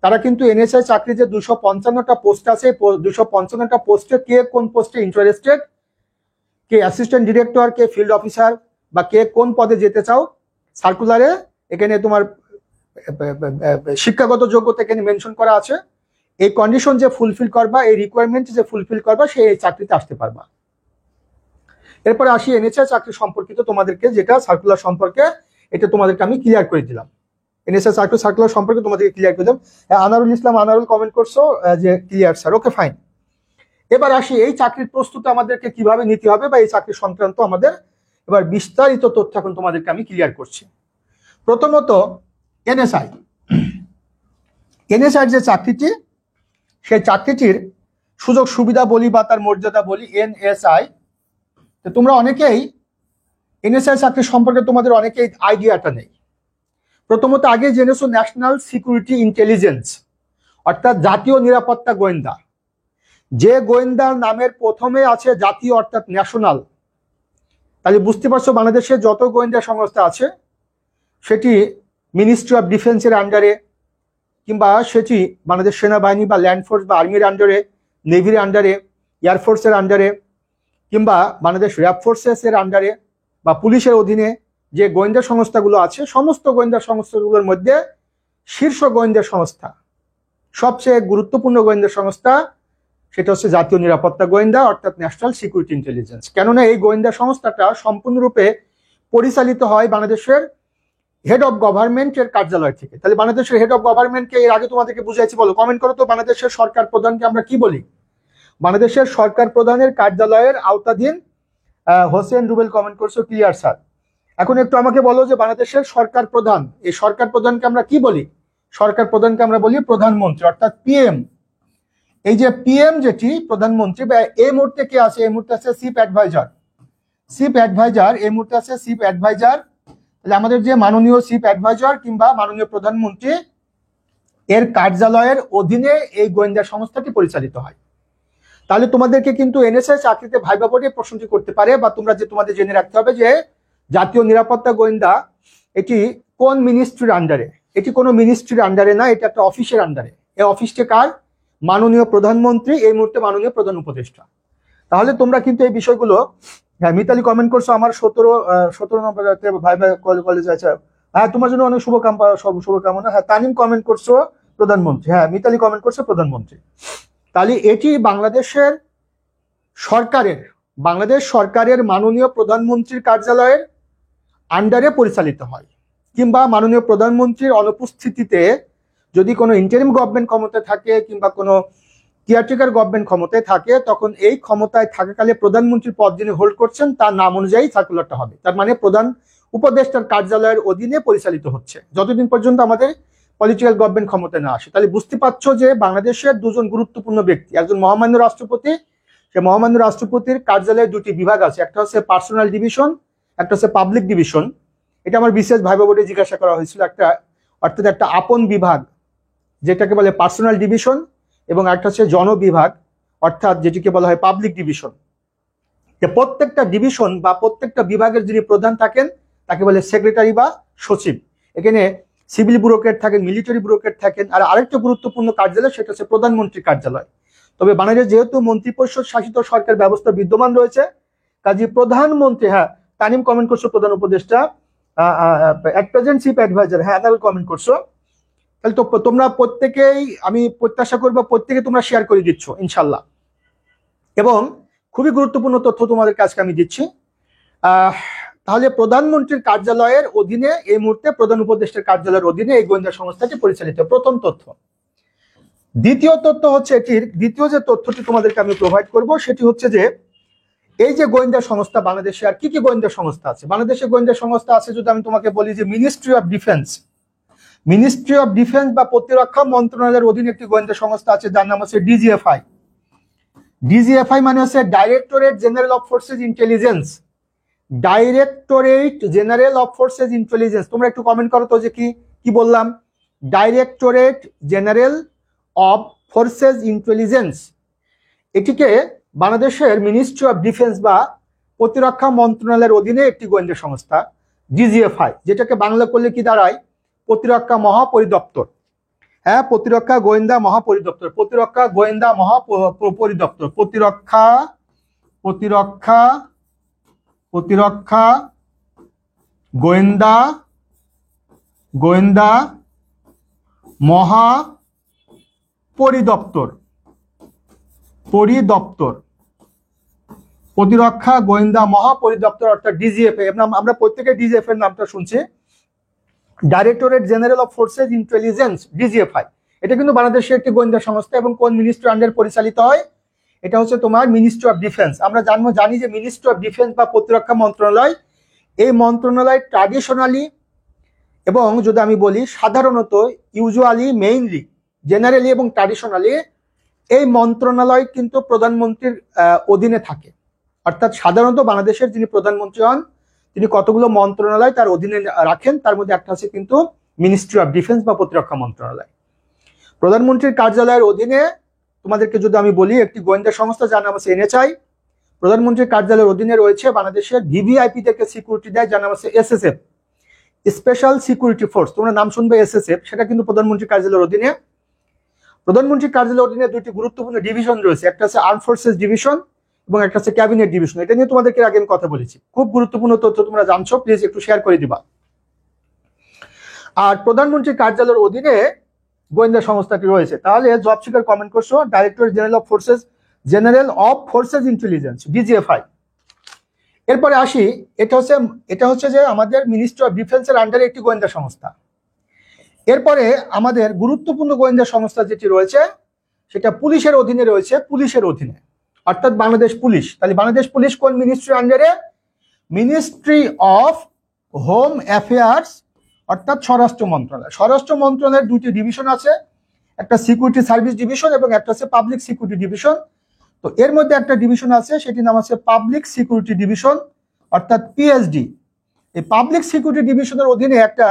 তারা কিন্তু এনএসআই চাকরি যে 255টা পোস্ট আছে, 255টা পোস্টে কে কোন পোস্টে ইন্টারেস্টেড, কে অ্যাসিস্ট্যান্ট ডিরেক্টর, কে ফিল্ড অফিসার, বা কে কোন পদে যেতে চাও, সার্কুলারে এখানে তোমার শিক্ষাগত যোগ্যতা এখানে মেনশন করা আছে। এই কন্ডিশন যে ফুলফিল করবা, এই রিকোয়ারমেন্ট যে ফুলফিল করবা, সে এই চাকরিতে আসতে পারবা। এরপরে আসি এনএসআই চাকরি সম্পর্কিত তোমাদেরকে যেটা সার্কুলার সম্পর্কে, এটা তোমাদেরকে আমি ক্লিয়ার করে দিলাম। এনএসআই চাকরি সার্কুলার সম্পর্কে তোমাদেরকে ক্লিয়ার করে দিলাম। আনারুল ইসলাম, আনারুল কমেন্ট করছো যে ক্লিয়ার স্যার, ওকে ফাইন। এবার আসি এই চাকরির প্রস্তুতি আমাদেরকে কিভাবে নিতে হবে, বা এই চাকরি সংক্রান্ত আমাদের এবার বিস্তারিত তথ্য এখন তোমাদেরকে আমি ক্লিয়ার করছি। প্রথমত এনএসআই, এনএসআই যে চাকরিটি, সেই চাকরিটির সুযোগ সুবিধা বলি বা তার মর্যাদা বলি। এনএসআই, তোমরা অনেকেই এনএসআই চাকরি সম্পর্কে তোমাদের অনেকেই আইডিয়াটা নেই। প্রথমত আগে জেনেছো ন্যাশনাল সিকিউরিটি ইন্টেলিজেন্স, অর্থাৎ জাতীয় নিরাপত্তা গোয়েন্দা। যে গোয়েন্দার নামের প্রথমে আছে জাতীয় অর্থাৎ ন্যাশনাল, তাহলে বুঝতে পারছো বাংলাদেশের যত গোয়েন্দা সংস্থা আছে সেটি মিনিস্ট্রি অফ ডিফেন্সের আন্ডারে, কিংবা সেটি বাংলাদেশ সেনাবাহিনী বা ল্যান্ড ফোর্স বা আর্মির আন্ডারে, নেভির আন্ডারে, এয়ারফোর্সের আন্ডারে, কিংবা বাংলাদেশ র্যাব ফোর্সেসের আন্ডারে, বা পুলিশের অধীনে যে গোয়েন্দা সংস্থাগুলো আছে, সমস্ত গোয়েন্দা সংস্থাগুলোর মধ্যে শীর্ষ গোয়েন্দা সংস্থা, সবচেয়ে গুরুত্বপূর্ণ গোয়েন্দা সংস্থা, সেটা হচ্ছে জাতীয় নিরাপত্তা গোয়েন্দা অর্থাৎ ন্যাশনাল সিকিউরিটি ইন্টেলিজেন্স। কেননা এই গোয়েন্দা সংস্থাটা সম্পূর্ণরূপে পরিচালিত হয় বাংলাদেশের হেড অফ গভর্নমেন্টের কার্যালয় থেকে। তাহলে বাংলাদেশের হেড অফ গভর্নমেন্টকে এর আগে তোমাদেরকে বুঝাইছি, বলো কমেন্ট করো তো, বাংলাদেশের সরকার প্রধানকে আমরা কি বলি? বাংলাদেশের সরকার প্রধানের কার্যালয়ের আওতাধীন। হোসেন রুবেল কমেন্ট করছো ক্লিয়ার স্যার। এখন একটু আমাকে বলো যে বাংলাদেশের সরকার প্রধান, এই সরকার প্রধানকে আমরা কি বলি? সরকার প্রধানকে আমরা বলি প্রধানমন্ত্রী অর্থাৎ পিএম। এই যে পিএম যেটি প্রধানমন্ত্রী, বা এই মুহূর্তে কে আছে? এই মুহূর্তে আছে চিফ অ্যাডভাইজার। চিফ অ্যাডভাইজার এই মুহূর্তে আছে চিফ অ্যাডভাইজার। তাহলে আমাদের যে মাননীয় চিফ অ্যাডভাইজার কিংবা মাননীয় প্রধানমন্ত্রী, এর কার্যালয়ের অধীনে এই গোয়েন্দা সংস্থাটি পরিচালিত হয়। তাহলে তোমাদেরকে কিন্তু এনএসআই চাকরিতে ভাইবা বোর্ডে প্রশ্নটি করতে পারে, বা তোমরা যে তোমাদের জেনে রাখতে হবে যে জাতীয় নিরাপত্তা গোয়েন্দা এটি কোন মিনিস্ট্রির আন্ডারে? এটি কোনো মিনিস্ট্রির আন্ডারে না, এটা একটা অফিসের আন্ডারে। এই অফিসটি কার? মাননীয় প্রধানমন্ত্রী, এই মুহূর্তে মাননীয় প্রধান উপদেষ্টা। তাহলে তোমরা কিন্তু এই বিষয়গুলো, হ্যাঁ মিতালি কমেন্ট করছো আমার 17 নম্বর ভাইবা কলেজ আছে, হ্যাঁ তোমার জন্য অনেক শুভকামনা। হ্যাঁ তানিম কমেন্ট করছো প্রধানমন্ত্রী, হ্যাঁ মিতালি কমেন্ট করছো প্রধানমন্ত্রী। তাহলে এটি বাংলাদেশ সরকারের মাননীয় প্রধানমন্ত্রীর কার্যালয়ের আন্ডারে পরিচালিত হয়, কিংবা মাননীয় প্রধানমন্ত্রীর অনুপস্থিতিতে যদি কোনো ইন্টারিম গভর্নমেন্ট ক্ষমতায় থাকে কিংবা কোনো কেয়ারটেকার গভর্নমেন্ট ক্ষমতায় থাকে, তখন এই ক্ষমতায় থাকাকালে প্রধানমন্ত্রীর পদ যিনি হোল্ড করছেন তার নাম অনুযায়ী সার্কুলারটা হবে। তার মানে প্রধান উপদেষ্টার কার্যালয়ের অধীনে পরিচালিত হচ্ছে। যতদিন পর্যন্ত আমাদের পলিটিক্যাল গভর্নমেন্ট ক্ষমতায় না আসে। তাহলে বুঝতে পারছো যে বাংলাদেশের দুজন গুরুত্বপূর্ণ ব্যক্তি, একজন মহামান্য রাষ্ট্রপতি, সে মহামান্য রাষ্ট্রপতির কার্যালয়ে দুটি বিভাগ আছে, একটা হচ্ছে পার্সোনাল ডিভিশন, একটা হচ্ছে পাবলিক ডিভিশন। এটা আমার বিশেষ ভাইবা বোর্ডে জিজ্ঞাসা করা হয়েছিল। অর্থাৎ একটা আপন বিভাগ যেটাকে বলে পার্সোনাল ডিভিশন, এবং একটা হচ্ছে জনবিভাগ অর্থাৎ যেটিকে বলা হয় পাবলিক ডিভিশন। প্রত্যেকটা ডিভিশন বা প্রত্যেকটা বিভাগের যিনি প্রধান থাকেন তাকে বলে সেক্রেটারি বা সচিব। এখানে সিভিল ব্যুরোক্রেট থাকেন, মিলিটারি ব্যুরোক্রেট থাকেন, আর আরেকটা গুরুত্বপূর্ণ কার্যালয় সেটা হচ্ছে প্রধানমন্ত্রীর কার্যালয়। তবে বাংলাদেশ যেহেতু মন্ত্রিপরিষদ শাসিত সরকার ব্যবস্থা বিদ্যমান রয়েছে, কাজে প্রধানমন্ত্রী, হ্যাঁ তানিম কমেন্ট করছো, প্রধান উপদেষ্টা অ্যাট প্রেজেন্ট চিফ অ্যাডভাইজার, হ্যাঁ আনাল কমেন্ট করছো। তাহলে তো তোমরা প্রত্যেকেই, আমি প্রত্যাশা করবো প্রত্যেকে তোমরা শেয়ার করে দিচ্ছ ইনশাল্লাহ। এবং খুবই গুরুত্বপূর্ণ তথ্য তোমাদেরকে আজকে আমি দিচ্ছি। তাহলে প্রধানমন্ত্রীর কার্যালয়ের অধীনে এই মুহূর্তে প্রধান উপদেষ্টার কার্যালয়ের অধীনে এই গোয়েন্দা সংস্থাটি পরিচালিত, প্রথম তথ্য। দ্বিতীয় তথ্য হচ্ছে এটির, দ্বিতীয় যে তথ্যটি তোমাদেরকে আমি প্রোভাইড করব সেটি হচ্ছে যে এই যে গোয়েন্দা সংস্থা বাংলাদেশে আর কি কি গোয়েন্দা সংস্থা আছে। বাংলাদেশে গোয়েন্দা সংস্থা আছে যদি আমি তোমাকে বলি যে ministry of defence, ministry of defence বা প্রতিরক্ষা মন্ত্রণালয়ের অধীনে একটি গোয়েন্দা সংস্থা আছে যার নাম হচ্ছে ডিজিএফআই। ডিজিএফআই মানে হচ্ছে directorate general of forces intelligence, directorate general of forces intelligence. তোমরা একটু কমেন্ট করো তো যে কি বললাম, directorate general of forces intelligence. এটিকে বাংলাদেশের মিনিস্ট্রি অফ ডিফেন্স বা প্রতিরক্ষা মন্ত্রণালয়ের অধীনে একটি গোয়েন্দা সংস্থা ডিজিএফআই, যেটাকে বাংলা করলে কি দাঁড়ায়, প্রতিরক্ষা মহাপরিদপ্তর। হ্যাঁ, প্রতিরক্ষা গোয়েন্দা মহাপরিদপ্তর, প্রতিরক্ষা গোয়েন্দা মহাপরিদপ্তর, প্রতিরক্ষা প্রতিরক্ষা প্রতিরক্ষা গোয়েন্দা গোয়েন্দা মহাপরিদপ্তর, প্রতিরক্ষা গোয়েন্দা মহাপরিদপ্তর অর্থাৎ ডিজিএফআই। আমরা প্রত্যেকে ডিজিএফআই এর নামটা শুনছি, directorate general of forces intelligence, DGFI. এটা কিন্তু বাংলাদেশের একটি গোয়েন্দা সংস্থা এবং কোন মিনিস্ট্রি আন্ডারে পরিচালিত হয়, এটা হচ্ছে তোমার মিনিস্ট্রি অফ ডিফেন্স। আমরা জানি যে মিনিস্ট্রি অফ ডিফেন্স বা প্রতিরক্ষা মন্ত্রণালয়, এই মন্ত্রণালয় ট্র্যাডিশনালি এবং যদি আমি বলি সাধারণত, ইউজুয়ালি, মেইনলি, জেনারেলি এবং ট্র্যাডিশনালি এই মন্ত্রণালয় কিন্তু প্রধানমন্ত্রীর অধীনে থাকে। অর্থাৎ সাধারণত বাংলাদেশের যিনি প্রধানমন্ত্রী হন তিনি কতগুলো মন্ত্রণালয় তার অধীনে রাখেন, তার মধ্যে একটা আছে কিন্তু মিনিস্ট্রি অফ ডিফেন্স বা প্রতিরক্ষা মন্ত্রণালয়। প্রধানমন্ত্রীর কার্যালয়ের অধীনে তোমাদেরকে যদি আমি বলি একটি গোয়েন্দা সংস্থা যার নাম আছে এনএসআই। প্রধানমন্ত্রীর কার্যালয়ের অধীনে রয়েছে বাংলাদেশের ভিভিআইপি থেকে সিকিউরিটি দেয় যার নাম আছে এসএসএফ, স্পেশাল সিকিউরিটি ফোর্স। তোমরা নাম শুনবে এসএসএফ, সেটা কিন্তু প্রধানমন্ত্রীর কার্যালয়ের অধীনে। প্রধানমন্ত্রীর কার্যালয়ের অধীনে দুটি গুরুত্বপূর্ণ ডিভিশন রয়েছে, একটা আছে আর্ম ফোর্সেস ডিভিশন এবং একটা আছে ক্যাবিনেট ডিভিশন। এটা নিয়ে তোমাদেরকে আগে আমি কথা বলেছি, খুব গুরুত্বপূর্ণ তথ্য তোমরা জানছো, প্লিজ একটু শেয়ার করে দিবা। আর প্রধানমন্ত্রীর কার্যালয়ের অধীনে গোয়েন্দা সংস্থাটি রয়েছে। তাহলে জব সিকার কমেন্ট করছো, director general of forces intelligence, DGFI. এরপরে আসি, এটা হচ্ছে যে আমাদের মিনিস্ট্রি অফ ডিফেন্সের আন্ডারে একটি গোয়েন্দা সংস্থা। এরপরে আমাদের গুরুত্বপূর্ণ গোয়েন্দা সংস্থা যেটি রয়েছে সেটা পুলিশের অধীনে রয়েছে, পুলিশের অধীনে অর্থাৎ বাংলাদেশ পুলিশ। তাহলে বাংলাদেশ পুলিশ কোন মিনিস্ট্রির আন্ডারে, মিনিস্ট্রি অফ হোম অ্যাফেয়ার্স অর্থাৎ স্বরাষ্ট্র মন্ত্রণালয়। স্বরাষ্ট্র মন্ত্রণালয়ের দুটি ডিভিশন আছে, একটা সিকিউরিটি সার্ভিস ডিভিশন এবং একটা হচ্ছে পাবলিক সিকিউরিটি ডিভিশন। তো এর মধ্যে একটা ডিভিশন আছে, সেটির নাম আছে পাবলিক সিকিউরিটি ডিভিশন অর্থাৎ পিএসডি। এই পাবলিক সিকিউরিটি ডিভিশনের অধীনে একটা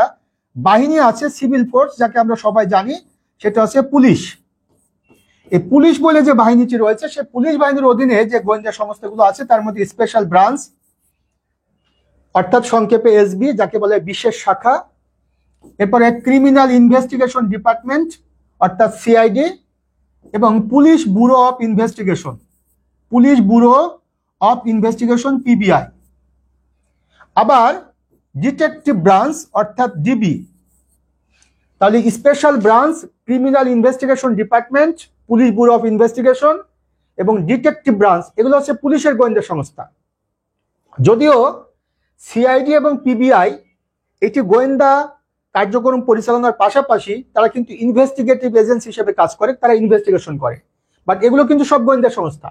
বাহিনী আছে, সিভিল ফোর্স, যাকে আমরা সবাই জানি, সেটা হচ্ছে পুলিশ। এই পুলিশ বলে যে বাহিনীটি রয়েছে, সে পুলিশ বাহিনীর অধীনে যে গোয়েন্দা সংস্থাগুলো আছে তার মধ্যে স্পেশাল ব্রাঞ্চ অর্থাৎ সংক্ষেপে এসবি, যাকে বলে বিশেষ শাখা। এরপরে ক্রিমিনাল ইনভেস্টিগেশন ডিপার্টমেন্ট অর্থাৎ সিআইডি এবং police bureau of investigation, police bureau of investigation PBI. আবার ডিটেকটিভ ব্রাঞ্চ অর্থাৎ ডিবি। তাহলে special branch, criminal investigation department, police bureau of investigation এবং ডিটেকটিভ ব্রাঞ্চ, এগুলো হচ্ছে পুলিশের গোয়েন্দা সংস্থা। যদিও সিআইডি এবং পিবিআই এটি গোয়েন্দা কার্যক্রম পরিচালনার পাশাপাশি তারা কিন্তু ইনভেস্টিগেটিভ এজেন্সি হিসেবে কাজ করে, তারা ইনভেস্টিগেশন করে, বাট এগুলো কিন্তু সব গোয়েন্দা সংস্থা,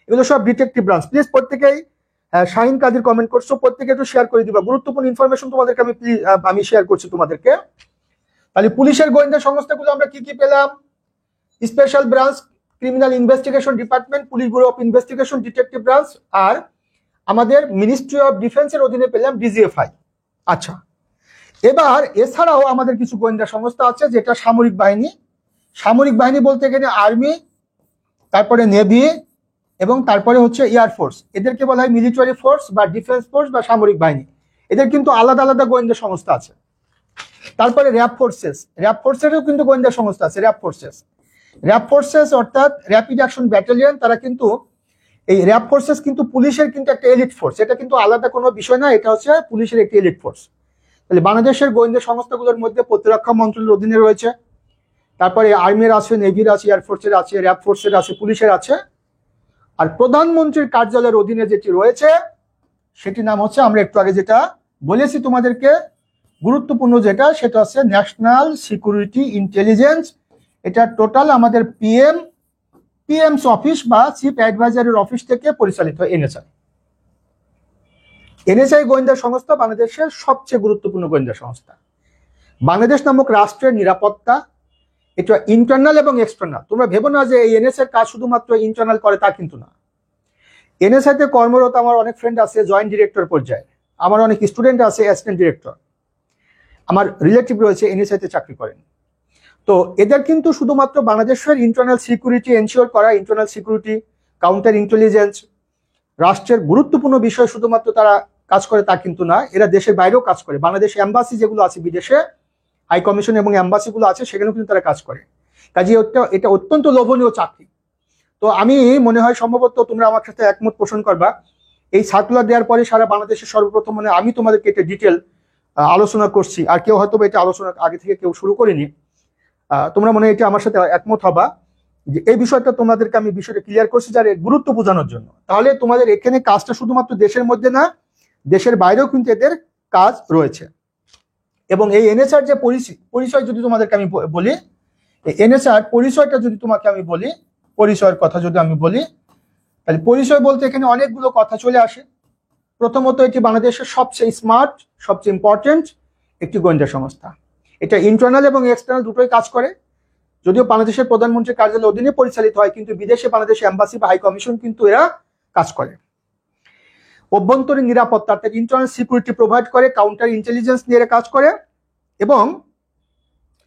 এগুলো সব ডিটেকটিভ ব্রাঞ্চ। প্লিজ প্রত্যেকেই শাহিন কাদির কমেন্ট করছো, প্রত্যেকে একটু শেয়ার করে দিবা, গুরুত্বপূর্ণ ইনফরমেশন তোমাদেরকে আমি শেয়ার করছি তোমাদেরকে। তাহলে পুলিশের গোয়েন্দা সংস্থাগুলো আমরা কি কি পেলাম? Special branch criminal investigation department, police bureau of investigation, detective branch, আর আমাদের মিনিস্ট্রি অফ ডিফেন্সের অধীনে পেলাম ডিজিএফআই। আচ্ছা, এবার এছাড়াও আমাদের কিছু গোয়েন্দা সংস্থা আছে যেটা সামরিক বাহিনী। সামরিক বাহিনী বলতে গেলে আর্মি, তারপরে নেভি, এবং তারপরে হচ্ছে এয়ারফোর্স। এদেরকে বলা হয় মিলিটারি ফোর্স বা ডিফেন্স ফোর্স বা সামরিক বাহিনী। এদের কিন্তু আলাদা আলাদা গোয়েন্দা সংস্থা আছে। তারপরে র্যাব ফোর্সেস, র্যাব ফোর্সেরও কিন্তু গোয়েন্দা সংস্থা আছে। র্যাব ফোর্সেস অর্থাৎ র্যাপিড অ্যাকশন ব্যাটালিয়ন, তারা কিন্তু এই র্যাব ফোর্সেস কিন্তু পুলিশের কিন্তু একটা এলিট ফোর্স। এটা কিন্তু আলাদা কোনো বিষয় না, এটা হচ্ছে পুলিশের একটি এলিট ফোর্স। তাহলে বাংলাদেশের গোয়েন্দা সংস্থাগুলোর মধ্যে প্রতিরক্ষা মন্ত্রণালয়ের অধীনে রয়েছে, তারপরে আর্মির আছে, নেভির আছে, এয়ারফোর্সের আছে, র্যাব ফোর্সের আছে, পুলিশের আছে। আর প্রধানমন্ত্রীর কার্যালয়ের অধীনে যেটি রয়েছে সেটি নাম হচ্ছে, আমরা একটু আগে যেটা বলেছি তোমাদেরকে গুরুত্বপূর্ণ যেটা, সেটা হচ্ছে ন্যাশনাল সিকিউরিটি ইন্টেলিজেন্স। এটা টোটাল আমাদের পিএমস অফিস বা চিফ অ্যাডভাইজারের অফিস থেকে পরিচালিত হয়। এনএসআই গোয়েন্দা সংস্থা বাংলাদেশের সবচেয়ে গুরুত্বপূর্ণ গোয়েন্দা সংস্থা। বাংলাদেশ নামক রাষ্ট্রের নিরাপত্তা, এটা ইন্টারনাল এবং এক্সটার্নাল। তোমরা ভেবো না যে এই এনএসআই কাজ শুধুমাত্র ইন্টারনাল করে, তা কিন্তু না। এনএসআই তে কর্মরত আমার অনেক ফ্রেন্ড আছে জয়েন্ট ডিরেক্টর পর্যায়ে, আমার অনেক স্টুডেন্ট আছে অ্যাসিস্ট্যান্ট ডিরেক্টর, আমার রিলেটিভ রয়েছে এনএসআই তে চাকরি করেন। তো এদের কিন্তু শুধুমাত্র বাংলাদেশের ইন্টারনাল সিকিউরিটি এনশিওর করা, ইন্টারনাল সিকিউরিটি, কাউন্টার ইন্টেলিজেন্স, রাষ্ট্রের গুরুত্বপূর্ণ বিষয় শুধুমাত্র তারা কাজ করে তা কিন্তু না, এরা দেশের বাইরেও কাজ করে। বাংলাদেশ এম্বাসি যেগুলো আছে বিদেশে, হাই কমিশন এবং এম্বাসিগুলো আছে, সেখানেও কিন্তু তারা কাজ করে। কাজে এটা অত্যন্ত লোভনীয় চাকরি। তো আমি মনে হয় সম্ভবত তোমরা আমার সাথে একমত পোষণ করবা। এই সার্কুলার দেওয়ার পরে সারা বাংলাদেশের সর্বপ্রথম মানে আমি তোমাদেরকে এটা ডিটেল আলোচনা করছি, আর কেউ হয়তো এটা আলোচনা আগে থেকে কেউ শুরু করিনি। তোমরা মনে হয় এটা আমার সাথে একমত হবা যে এই বিষয়টা তোমাদেরকে আমি বিষয়টা ক্লিয়ার করছি যার গুরুত্ব বোঝানোর জন্য। তাহলে তোমাদের এখানে কাজটা শুধুমাত্র দেশের মধ্যে না, দেশের বাইরেও কিন্তু এদের কাজ রয়েছে। এবং এই এনএসআর যে পরিচয় যদি তোমাদেরকে আমি বলি, এনএসআর পরিচয়টা যদি তোমাকে আমি বলি, পরিচয়ের কথা যদি আমি বলি, তাহলে পরিচয় বলতে এখানে অনেকগুলো কথা চলে আসে। প্রথমত, এটি বাংলাদেশের সবচেয়ে স্মার্ট, সবচেয়ে ইম্পর্টেন্ট একটি গোয়েন্দা সংস্থা। এটা ইন্টারনাল এবং এক্সটার্নাল দুটোই কাজ করে। যদিও বাংলাদেশের প্রধানমন্ত্রীর কার্যালয়ের অধীনে পরিচালিত হয়, কিন্তু বিদেশে বাংলাদেশ এম্বাসি বা হাই কমিশন কিন্তু এরা কাজ করে। অভ্যন্তরীণ নিরাপত্তা অর্থাৎ ইন্টারনাল সিকিউরিটি প্রোভাইড করে, কাউন্টার ইন্টেলিজেন্স নিয়ে এরা কাজ করে। এবং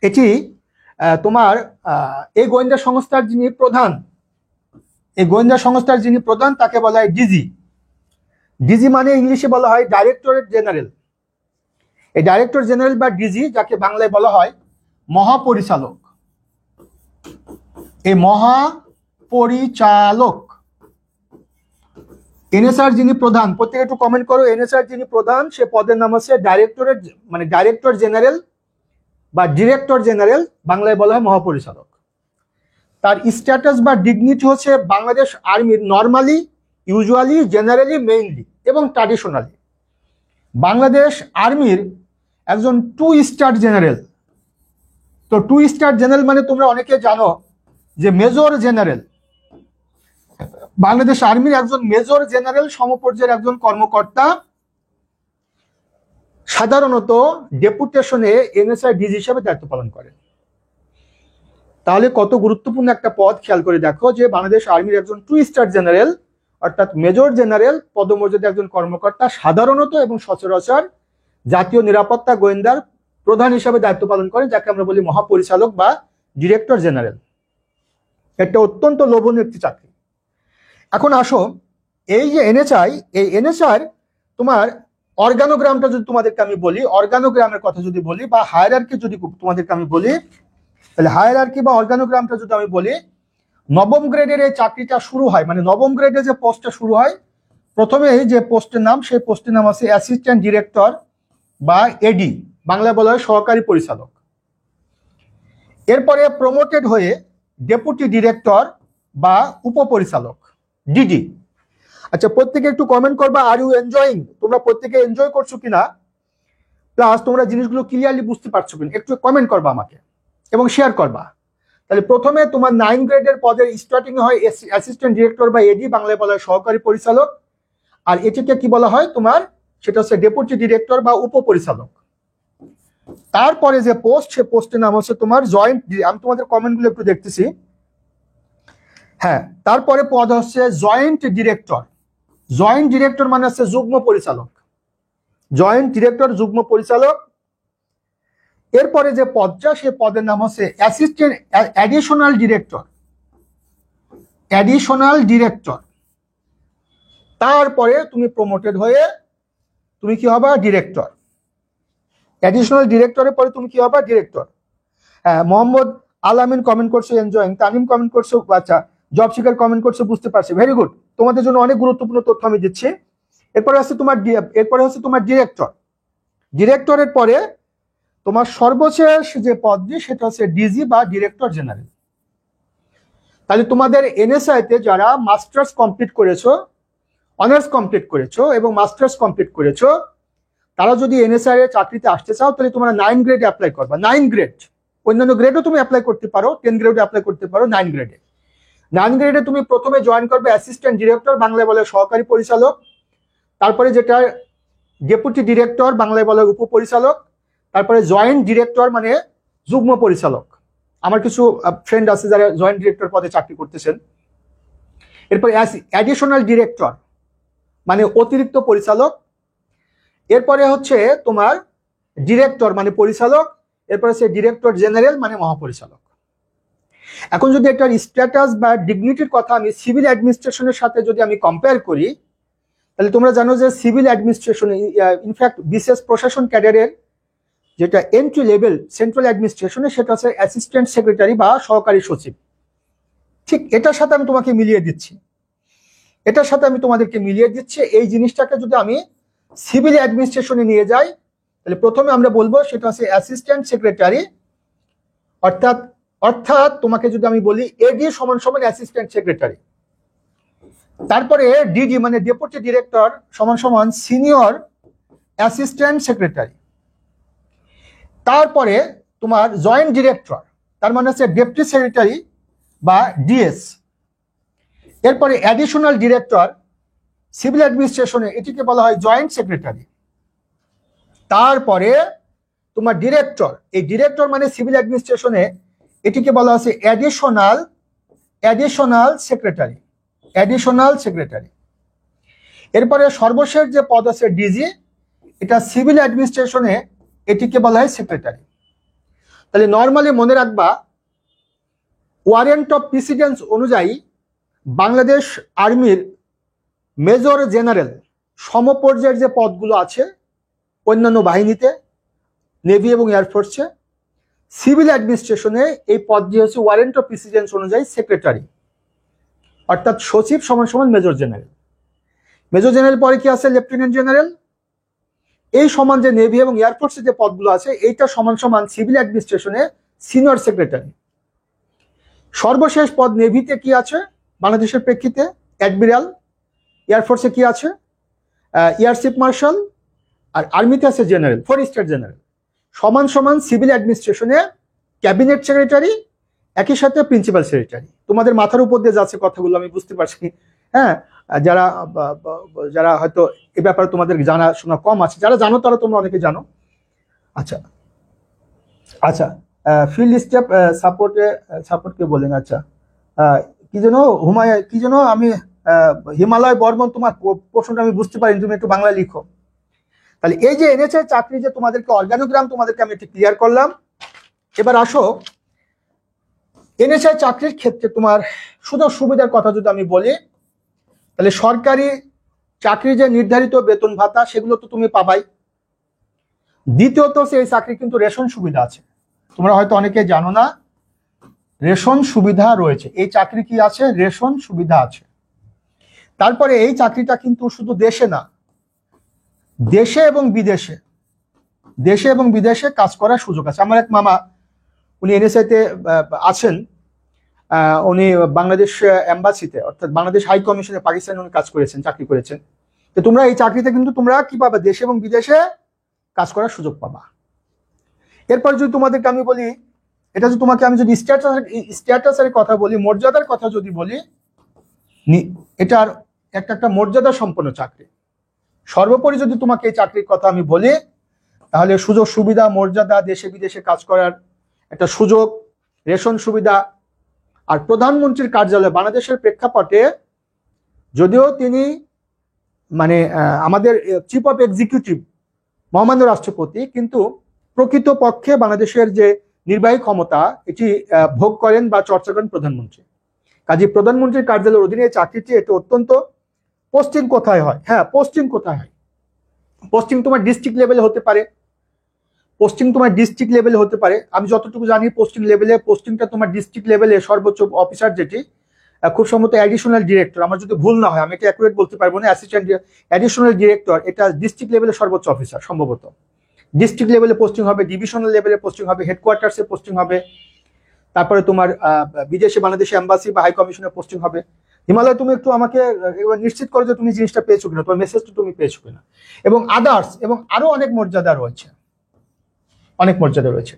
এটি তোমার এই গোয়েন্দা সংস্থার যিনি প্রধান, তাকে বলা হয় ডিজি। ডিজি মানে ইংলিশে বলা হয় ডাইরেক্টরেট জেনারেল। এই ডাইরেক্টর জেনারেল বা ডিজি, যাকে বাংলায় বলা হয় মহাপরিচালক। এই মহাপরিচালক এনএসআর যিনি প্রধান, প্রত্যেকে একটু কমেন্ট করো, এনএসআর যিনি প্রধান সে পদের নাম হচ্ছে ডাইরেক্টরেট, মানে ডাইরেক্টর জেনারেল বা ডিরেক্টর জেনারেল, বাংলায় বলা হয় মহাপরিচালক। তার স্ট্যাটাস বা ডিগনিটি হচ্ছে বাংলাদেশ আর্মির নর্মালি, ইউজুয়ালি, জেনারেলি, মেইনলি এবং ট্র্যাডিশনালি বাংলাদেশ আর্মির একজন 2 স্টার জেনারেল। তো 2 স্টার জেনারেল মানে তোমরা অনেকে জানো যে মেজর জেনারেল। বাংলাদেশ আর্মির একজন মেজর জেনারেল সমপর্যায়ের একজন কর্মকর্তা সাধারণত ডেপুটেশনে এনএসআই ডিজি হিসেবে দায়িত্ব পালন করেন। তাহলে কত গুরুত্বপূর্ণ একটা পদ, খেয়াল করে দেখো যে বাংলাদেশ আর্মির একজন 2 স্টার জেনারেল অর্থাৎ মেজর জেনারেল পদমর্যাদার একজন কর্মকর্তা সাধারণত এবং সচরাচর জাতীয় নিরাপত্তা গোয়েন্দার প্রধান হিসেবে দায়িত্ব পালন করেন, যাকে আমরা বলি মহাপরিচালক বা ডিরেক্টর জেনারেল। এটা অত্যন্ত লোভনীয় একটি চাকরি। এখন আসো, এই যে এনএসআই, এই এনএসআর তোমার অর্গানোগ্রামটা যদি তোমাদেরকে আমি বলি, অর্গানোগ্রামের কথা যদি বলি বা হায়ারার্কি যদি তোমাদেরকে আমি বলি, তাহলে হায়ারার্কি বা অর্গানোগ্রামটা যদি আমি বলি, নবম গ্রেডের এই চাকরিটা শুরু হয়, মানে নবম গ্রেডের যে পোস্টটা শুরু হয়, প্রথমে যে পোস্টের নাম, সেই পোস্টের নাম আছে অ্যাসিস্ট্যান্ট ডিরেক্টর বা এডি, বাংলায় বলা হয় সহকারী পরিচালক। এরপরে প্রমোটেড হয়ে ডেপুটি ডিরেক্টর বা উপপরিচালক, ডিডি। আচ্ছা, প্রত্যেকে একটু কমেন্ট করবা, আর ইউ এনজয়িং? তোমরা প্রত্যেকে এনজয় করছো কিনা, প্লাস তোমরা জিনিসগুলো ক্লিয়ারলি বুঝতে পারছো কিনা, একটু কমেন্ট করবা আমাকে এবং শেয়ার করবা। তাহলে প্রথমে তোমার 9 গ্রেডের পদের স্টার্টিং হয় অ্যাসিস্ট্যান্ট ডিরেক্টর বা এডি, বাংলায় বলা হয় সহকারী পরিচালক। আর এটিকে কি বলা হয় তোমার, সেটা হচ্ছে ডেপুটি ডিরেক্টর বা উপপরিচালক। তারপরে যে পোস্ট, সে পোস্টের নাম হচ্ছে তোমার জয়েন্ট, আমি তোমাদের কমেন্টগুলো একটু দেখতেছি। হ্যাঁ, তারপরে পদ হচ্ছে জয়েন্ট ডিরেক্টর। জয়েন্ট ডিরেক্টর মানে হচ্ছে যুগ্ম পরিচালক, জয়েন্ট ডিরেক্টর যুগ্ম পরিচালক। এরপরে যে পদটা, সে পদের নাম হচ্ছে assistant additional director, additional director. তারপরে তুমি প্রমোটেড হয়ে তুমি কি হবে, ডিরেক্টর। অ্যাডিশনাল ডিরেক্টরের পরে তুমি কি হবে, ডিরেক্টর। হ্যাঁ, মোহাম্মদ আলামিন কমেন্ট করছো এনজয়িং, তানিম কমেন্ট করছো, আচ্ছা জব সিকার কমেন্ট করছো, বুঝতে পারছি, ভেরি গুড। তোমাদের জন্য অনেক গুরুত্বপূর্ণ তথ্য আমি দিচ্ছি। এরপরে হচ্ছে তোমার ডিরেক্টর। ডিরেক্টরের পরে তোমার সর্বশেষ যে পদটি, সেটা হচ্ছে ডিজি বা ডিরেক্টর জেনারেল। তাহলে তোমাদের এনএসআই তে যারা মাস্টার্স কমপ্লিট করেছো, অনার্স কমপ্লিট করেছো এবং মাস্টার্স কমপ্লিট করেছো, তারা যদি এনএসআই এর চাকরিতে আসতে চাও, তাহলে তোমরা 9 গ্রেডে অ্যাপ্লাই করবা। 9 গ্রেড, অন্যান্য গ্রেডও তুমি অ্যাপ্লাই করতে পারো, 10 গ্রেডে অ্যাপ্লাই করতে পারো। 9 গ্রেডে, 9 গ্রেডে তুমি প্রথমে জয়েন করবে অ্যাসিস্ট্যান্ট ডিরেক্টর, বাংলায় বলে সহকারী পরিচালক। তারপরে যেটা ডেপুটি ডিরেক্টর, বাংলায় বলে উপপরিচালক। তারপরে জয়েন্ট ডিরেক্টর মানে যুগ্ম পরিচালক। আমার কিছু ফ্রেন্ড আছে যারা জয়েন্ট ডিরেক্টর পদে চাকরি করতেছেন। এরপরে অ্যাডিশনাল ডিরেক্টর মানে অতিরিক্ত পরিচালক। এরপরে হচ্ছে তোমার ডিরেক্টর মানে পরিচালক। এরপরে হচ্ছে ডিরেক্টর জেনারেল মানে মহাপরিচালক। এখন যদি এটার স্ট্যাটাস বা ডিগনিটির কথা আমি সিভিল অ্যাডমিনিস্ট্রেশনের সাথে যদি আমি কম্পেয়ার করি, তাহলে তোমরা জানো যে সিভিল অ্যাডমিনিস্ট্রেশন, ইনফ্যাক্ট বিশেষ প্রশাসন ক্যাডারের যেটা এন্ট্রি লেভেল সেন্ট্রাল অ্যাডমিনিস্ট্রেশনে, সেটা হচ্ছে অ্যাসিস্ট্যান্ট সেক্রেটারি বা সহকারী সচিব। ঠিক এটার সাথে আমি তোমাকে মিলিয়ে দিচ্ছি, এটার সাথে আমি তোমাদেরকে মিলিয়ে দিচ্ছি। এই জিনিসটাকে যদি আমি সিভিল অ্যাডমিনিস্ট্রেশনে নিয়ে যাই, তাহলে প্রথমে আমরা বলবো সেটা হচ্ছে অ্যাসিস্ট্যান্ট সেক্রেটারি, অর্থাৎ তোমাকে যদি আমি বলি এডি সমান সমান অ্যাসিস্ট্যান্ট সেক্রেটারি। তারপরে ডিডি মানে ডেপুটি ডিরেক্টর সমান সমান সিনিয়র অ্যাসিস্ট্যান্ট সেক্রেটারি। তারপরে তোমার জয়েন্ট ডিরেক্টর, তার মানে হচ্ছে ডেপুটি সেক্রেটারি বা ডিএস। এরপরে অ্যাডিশনাল ডিরেক্টর সিভিল অ্যাডমিনিস্ট্রেশনে, এটিকে বলা হয় জয়েন্ট সেক্রেটারি। তারপরে তোমার ডিরেক্টর, এই ডিরেক্টর মানে সিভিল অ্যাডমিনিস্ট্রেশনে, এটিকে বলা হচ্ছে অ্যাডিশনাল সেক্রেটারি, অ্যাডিশনাল সেক্রেটারি। এরপরে সর্বশেষ যে পদ আছে ডিজি, এটা সিভিল অ্যাডমিনিস্ট্রেশনে, এটিকে বলা হয় সেক্রেটারি। তাহলে নর্মালি মনে রাখবা, ওয়ারেন্ট অফ প্রেসিডেন্স অনুযায়ী বাংলাদেশ আর্মির মেজর জেনারেল সমপর্যায়ের যে পদগুলো আছে অন্যান্য বাহিনীতে, নেভি এবং এয়ারফোর্সে, সিভিল অ্যাডমিনিস্ট্রেশনে এই পদটি হচ্ছে ওয়ারেন্ট অফ প্রেসিডেন্স অনুযায়ী সেক্রেটারি, অর্থাৎ সচিব সমান সমান মেজর জেনারেল। মেজর জেনারেল পরে কি আছে, লেফটেন্যান্ট জেনারেল। এই সমান যে নেভি এবং এয়ারফোর্সের যে পদগুলো আছে, এইটা সমান সমান সিভিল অ্যাডমিনিস্ট্রেশনে সিনিয়র সেক্রেটারি। সর্বশেষ পদ নেভিতে কি আছে বাংলাদেশের প্রেক্ষিতে, অ্যাডমিরাল। এয়ারফোর্সে কি আছে, এয়ার চিফ মার্শাল। আর আর্মিতে আছে জেনারেল, 4 স্টার জেনারেল। সমান সমান সিভিল অ্যাডমিনিস্ট্রেশনে ক্যাবিনেট সেক্রেটারি, একই সাথে প্রিন্সিপাল সেক্রেটারি। তোমাদের মাথার উপর দিয়ে যাচ্ছে কথাগুলো, আমি বুঝতে পারছি। হ্যাঁ, যারা হয়তো এ ব্যাপারে তোমাদের জানাশোনা কম আছে, যারা জানো তারা তোমরা অনেকে জানো। আচ্ছা আচ্ছা, ফিল্ড স্টেপ সাপোর্টকে বলেন। আচ্ছা, কি যেন কি যেন আমি হিমালয় বর্মন, তোমার প্রশ্নটা আমি বুঝতে পারিনি, তুমি একটু বাংলায় লিখো। তাহলে এই যে এনএসআই চাকরি যে তোমাদেরকে অর্গানোগ্রাম তোমাদেরকে আমি একটু ক্লিয়ার করলাম। এবার আসো এনএসআই চাকরির ক্ষেত্রে তোমার সুযোগ সুবিধার কথা যদি আমি বলি, তাহলে সরকারি চাকরি যে নির্ধারিত বেতন ভাতা, সেগুলো তো তুমি পাবাই। দ্বিতীয়ত এই চাকরি কিন্তু রেশন সুবিধা আছে, তোমরা হয়তো অনেকে জানো না, রেশন সুবিধা রয়েছে। এই চাকরি কি আছে, রেশন সুবিধা আছে। তারপরে এই চাকরিটা কিন্তু শুধু দেশে না, দেশে এবং বিদেশে কাজ করার সুযোগ আছে। আমার এক মামা, উনি এনএসআইতে আছেন, উনি বাংলাদেশ এম্বাসিতে অর্থাৎ বাংলাদেশ হাই কমিশনে পাকিস্তানে উনি কাজ করেছেন, চাকরি করেছেন। তো তোমরা এই চাকরিতে কিন্তু তোমরা কি পাবা, দেশে এবং বিদেশে কাজ করার সুযোগ পাবা। এরপর যদি তোমাদেরকে আমি বলি, এটা যদি তোমাকে আমি যদি স্ট্যাটাসের কথা বলি, মর্যাদার কথা যদি বলি, এটার একটা মর্যাদা সম্পন্ন চাকরি। সর্বোপরি যদি তোমাকে এই চাকরির কথা আমি বলি, তাহলে সুযোগ সুবিধা, মর্যাদা, দেশে বিদেশে কাজ করার একটা সুযোগ, রেশন সুবিধা। আর প্রধানমন্ত্রীর কার্যালয় বাংলাদেশের প্রেক্ষাপটে যদিও তিনি মানে আমাদের চিফ অফ এক্সিকিউটিভ মহামান্য রাষ্ট্রপতি, কিন্তু প্রকৃত পক্ষে বাংলাদেশের যে নির্বাহী ক্ষমতা এটি ভোগ করেন বা চর্চা করেন প্রধানমন্ত্রী। কাজে প্রধানমন্ত্রীর কার্যালয়ের অধীনে চাকরিটি এটা অত্যন্ত, পোস্টিং কোথায় হয়, হ্যাঁ পোস্টিং কোথায় হয়, পোস্টিং তোমার ডিস্ট্রিক্ট লেভেলে হতে পারে, পোস্টিং তোমার ডিস্ট্রিক্ট লেভেলে হতে পারে। আমি যতটুকু জানি পোস্টিং লেভেলে, পোস্টিংটা তোমার ডিস্ট্রিক্ট লেভেলে সর্বোচ্চ অফিসার যেটি খুব সম্ভবত অ্যাডিশনাল ডিরেক্টর, আমার যদি ভুল না হয়, আমি এটা অ্যাকুরেট বলতে পারবো না, অ্যাসিস্ট্যান্ট অ্যাডিশনাল ডিরেক্টর, এটা ডিস্ট্রিক্ট লেভেলে সর্বোচ্চ অফিসার সম্ভবত। ডিস্ট্রিক্ট লেভেলে পোস্টিং হবে, ডিভিশনাল লেভেলে পোস্টিং হবে, হেডকোয়ার্টার্সে পোস্টিং হবে, তারপরে তোমার বিদেশে বাংলাদেশে এম্বাসি বা হাই কমিশনে পোস্টিং হবে। হিমালয় তুমি একটু আমাকে নিশ্চিত করো যে তুমি জিনিসটা পেয়েছো কিনা, তোমার মেসেজটা তুমি পেয়েছো কিনা। এবং আদার্স, এবং আরো অনেক মর্যাদা রয়েছে, অনেক মর্যাদা রয়েছে।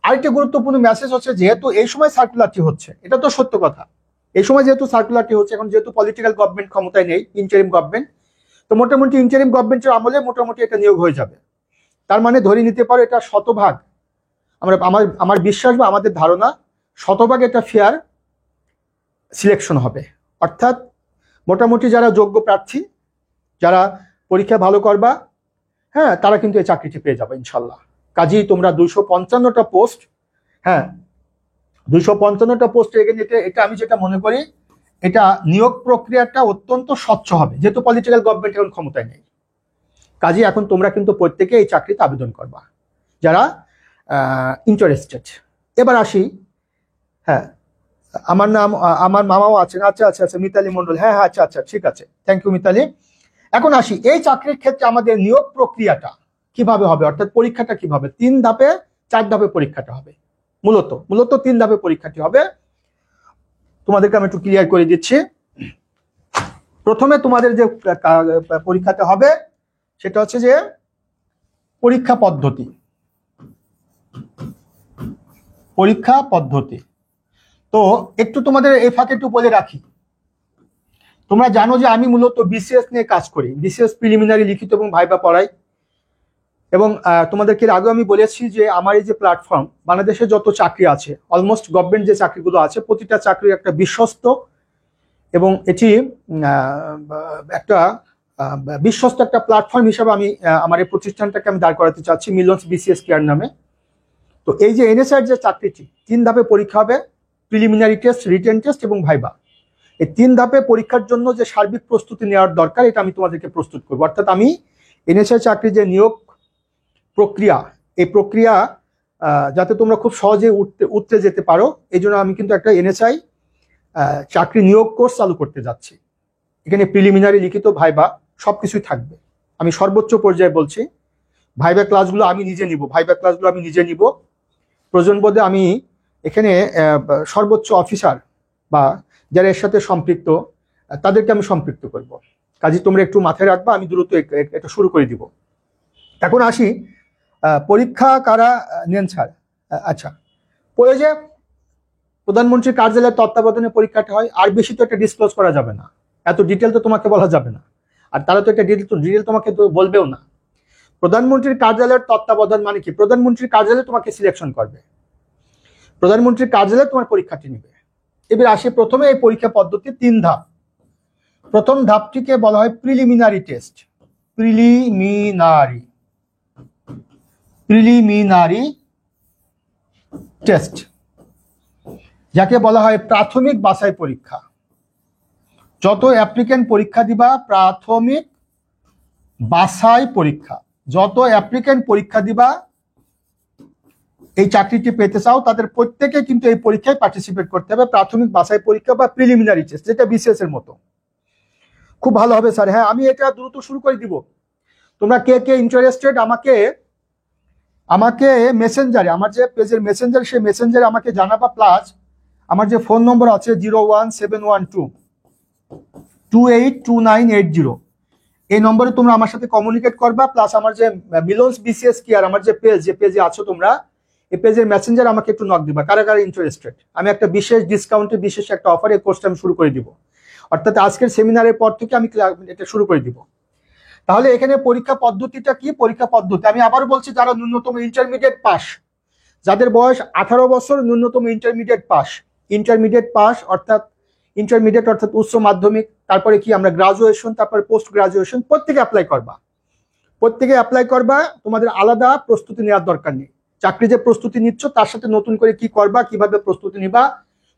আরেকটা গুরুত্বপূর্ণ মেসেজ হচ্ছে, যেহেতু এই সময় সার্কুলারটি হচ্ছে, এটা তো সত্য কথা, এই সময় যেহেতু সার্কুলারটি হচ্ছে, এখন যেহেতু পলিটিক্যাল গভর্নমেন্ট ক্ষমতায় নেই, ইন্টারিম গভর্নমেন্ট, তো মোটামুটি ইন্টারিম গভর্নমেন্টের আমলে মোটামুটি এটা নিয়োগ হয়ে যাবে। তার মানে ধরে নিতে পারো এটা শতভাগ, আমার বিশ্বাস বা আমাদের ধারণা, শতভাগ এটা ফেয়ার সিলেকশন হবে। অর্থাৎ মোটামুটি যারা যোগ্য প্রার্থী, যারা পরীক্ষা ভালো করবা, হ্যাঁ তারা কিন্তু এই চাকরিটি পেয়ে যাবে ইনশাল্লাহ। কাজেই তোমরা 255টা পোস্ট, হ্যাঁ 255টা পোস্ট, এটা আমি যেটা মনে করি, এটা নিয়োগ প্রক্রিয়াটা অত্যন্ত স্বচ্ছ হবে, যেহেতু পলিটিক্যাল গভর্নমেন্ট এখন ক্ষমতায় নেই। কাজেই এখন তোমরা কিন্তু প্রত্যেকে এই চাকরিতে আবেদন করবা যারা ইন্টারেস্টেড। এবার আসি, হ্যাঁ আমার মামাও আছেন, আচ্ছা আচ্ছা আচ্ছা, মিতালি মন্ডল, হ্যাঁ হ্যাঁ আচ্ছা আচ্ছা ঠিক আছে, থ্যাংক ইউ মিতালি। এখন আসি এই চাকরির ক্ষেত্রে আমাদের নিয়োগ প্রক্রিয়াটা কিভাবে হবে, অর্থাৎ পরীক্ষাটা কিভাবে, 3 ধাপে 4 ধাপে পরীক্ষাটা হবে, মূলত 3 ধাপে পরীক্ষাটি হবে। তোমাদেরকে আমি একটু ক্লিয়ার করে দিচ্ছি। প্রথমে তোমাদের যে পরীক্ষাটা হবে সেটা হচ্ছে যে পরীক্ষা পদ্ধতি। তো একটু তোমাদের এই ফাঁকে একটু বলে রাখি, তোমরা জানো যে আমি মূলত বিসিএস নিয়ে কাজ করি, বিসিএস প্রিলিমিনারি লিখিত এবং ভাইবা পড়াই। এবং তোমাদেরকে আগে আমি বলেছি যে আমার এই যে প্ল্যাটফর্ম, বাংলাদেশে যত চাকরি আছে, অলমোস্ট গভর্নমেন্ট যে চাকরিগুলো আছে, প্রতিটা চাকরির একটা বিশ্বস্ত, এবং এটি একটা বিশ্বস্ত একটা প্ল্যাটফর্ম হিসাবে আমি আমার এই প্রতিষ্ঠানটাকে আমি দাঁড় করাতে চাচ্ছি, মিলিয়নস বিসিএস কেয়ার নামে। তো এই যে এনএসআই যে চাকরিটি, 3 ধাপে পরীক্ষা হবে, প্রিলিমিনারি টেস্ট, রিটেন টেস্ট এবং ভাইবা। এই 3 ধাপে পরীক্ষার জন্য যে সার্বিক প্রস্তুতি নেওয়ার দরকার, এটা আমি তোমাদেরকে প্রস্তুত করবো। অর্থাৎ আমি এনএসআই চাকরির যে নিয়োগ প্রক্রিয়া, এই প্রক্রিয়া যাতে তোমরা খুব সহজে উঠতে যেতে পারো, এই জন্য আমি কিন্তু একটা এনএসআই চাকরি নিয়োগ কোর্স চালু করতে যাচ্ছি। এখানে প্রিলিমিনারি, লিখিত, ভাইবা সবকিছুই থাকবে। আমি সর্বোচ্চ পর্যায়ে বলছি, ভাইবা ক্লাসগুলো আমি নিজে নিব। প্রয়োজন বোধে আমি এখানে সর্বোচ্চ অফিসার বা যারা এর সাথে সম্পৃক্ত তাদেরকে আমি সম্পৃক্ত করব। কাজে তোমরা একটু মাথায় রাখবা, আমি দ্রুত এটা শুরু করে দিব। এখন আসি পরীক্ষা কারা নেন স্যার। আচ্ছা, পরে যে প্রধানমন্ত্রীর কার্যালয়ের তত্ত্বাবধানে পরীক্ষাটা হয়, আর বেশি তো এটা ডিসক্লোজ করা যাবে না, এত ডিটেল তো তোমাকে বলা যাবে না, আর তারা তো একটা ডিটেল তোমাকে তো বলবেও না। প্রধানমন্ত্রীর কার্যালয়ের তত্ত্বাবধান মানে কি, প্রধানমন্ত্রীর কার্যালয় তোমাকে সিলেকশন করবে, প্রধানমন্ত্রীর কার্যালয়ে তোমার পরীক্ষাটি নেবে। এবার আসে প্রথমে এই পরীক্ষা পদ্ধতি 3 ধাপ। প্রথম ধাপটিকে বলা হয় প্রিলিমিনারি টেস্ট, প্রিলিমিনারি টেস্ট, যাকে বলা হয় প্রাথমিক বাছাই পরীক্ষা। যত অ্যাপ্লিক্যান্ট পরীক্ষা দিবা, প্রাথমিক বাছাই পরীক্ষা, যত অ্যাপ্লিক্যান্ট পরীক্ষা দিবা এই চাকরিটি পেতে চাও, তাদের প্রত্যেকে কিন্তু এই পরীক্ষায় পার্টিসিপেট করতে হবে। প্রাথমিক বাছাই পরীক্ষা বা প্রিলিমিনারি টেস্ট, যেটা বিসিএস এর মতো। খুব ভালো হবে স্যার, হ্যাঁ আমি এটা দ্রুত শুরু করে দিব। তোমরা কে কে ইন্টারেস্টেড আমাকে মেসেঞ্জারে, আমার যে পেজের মেসেঞ্জার, সেই মেসেঞ্জারে আমাকে জানাবা। প্লাস আমার যে ফোন নম্বর আছে 01712282980, এই নম্বরে তোমরা আমার সাথে কমিউনিকেট করবা। প্লাস আমার যে মিলনস বিসিএস কেয়ার, আমার যে পেজে আছো তোমরা, এই পেজের মেসেঞ্জার আমাকে একটু নক দিবা, কারা কারা ইন্টারেস্টেড। আমি একটা বিশেষ ডিসকাউন্টে, বিশেষ একটা অফারে কোর্সটা আমি শুরু করে দিব। অর্থাৎ আজকের সেমিনারের পর থেকে আমি এটা শুরু করে দিব। তাহলে এখানে পরীক্ষা পদ্ধতিটা কি? পরীক্ষা পদ্ধতি আমি আবার বলছি, যারা ন্যূনতম ইন্টারমিডিয়েট পাস, যাদের বয়স 18 বছর, ন্যূনতম ইন্টারমিডিয়েট পাস অর্থাৎ উচ্চ মাধ্যমিক, তারপরে কি আমরা গ্রাজুয়েশন, তারপরে পোস্ট গ্রাজুয়েশন, প্রত্যেকে অ্যাপ্লাই করবা। তোমাদের আলাদা প্রস্তুতি নেওয়ার দরকার নেই। চাকরি যে প্রস্তুতি নিচ্ছ তার সাথে নতুন করে কি করবা, কিভাবে প্রস্তুতি নিবা,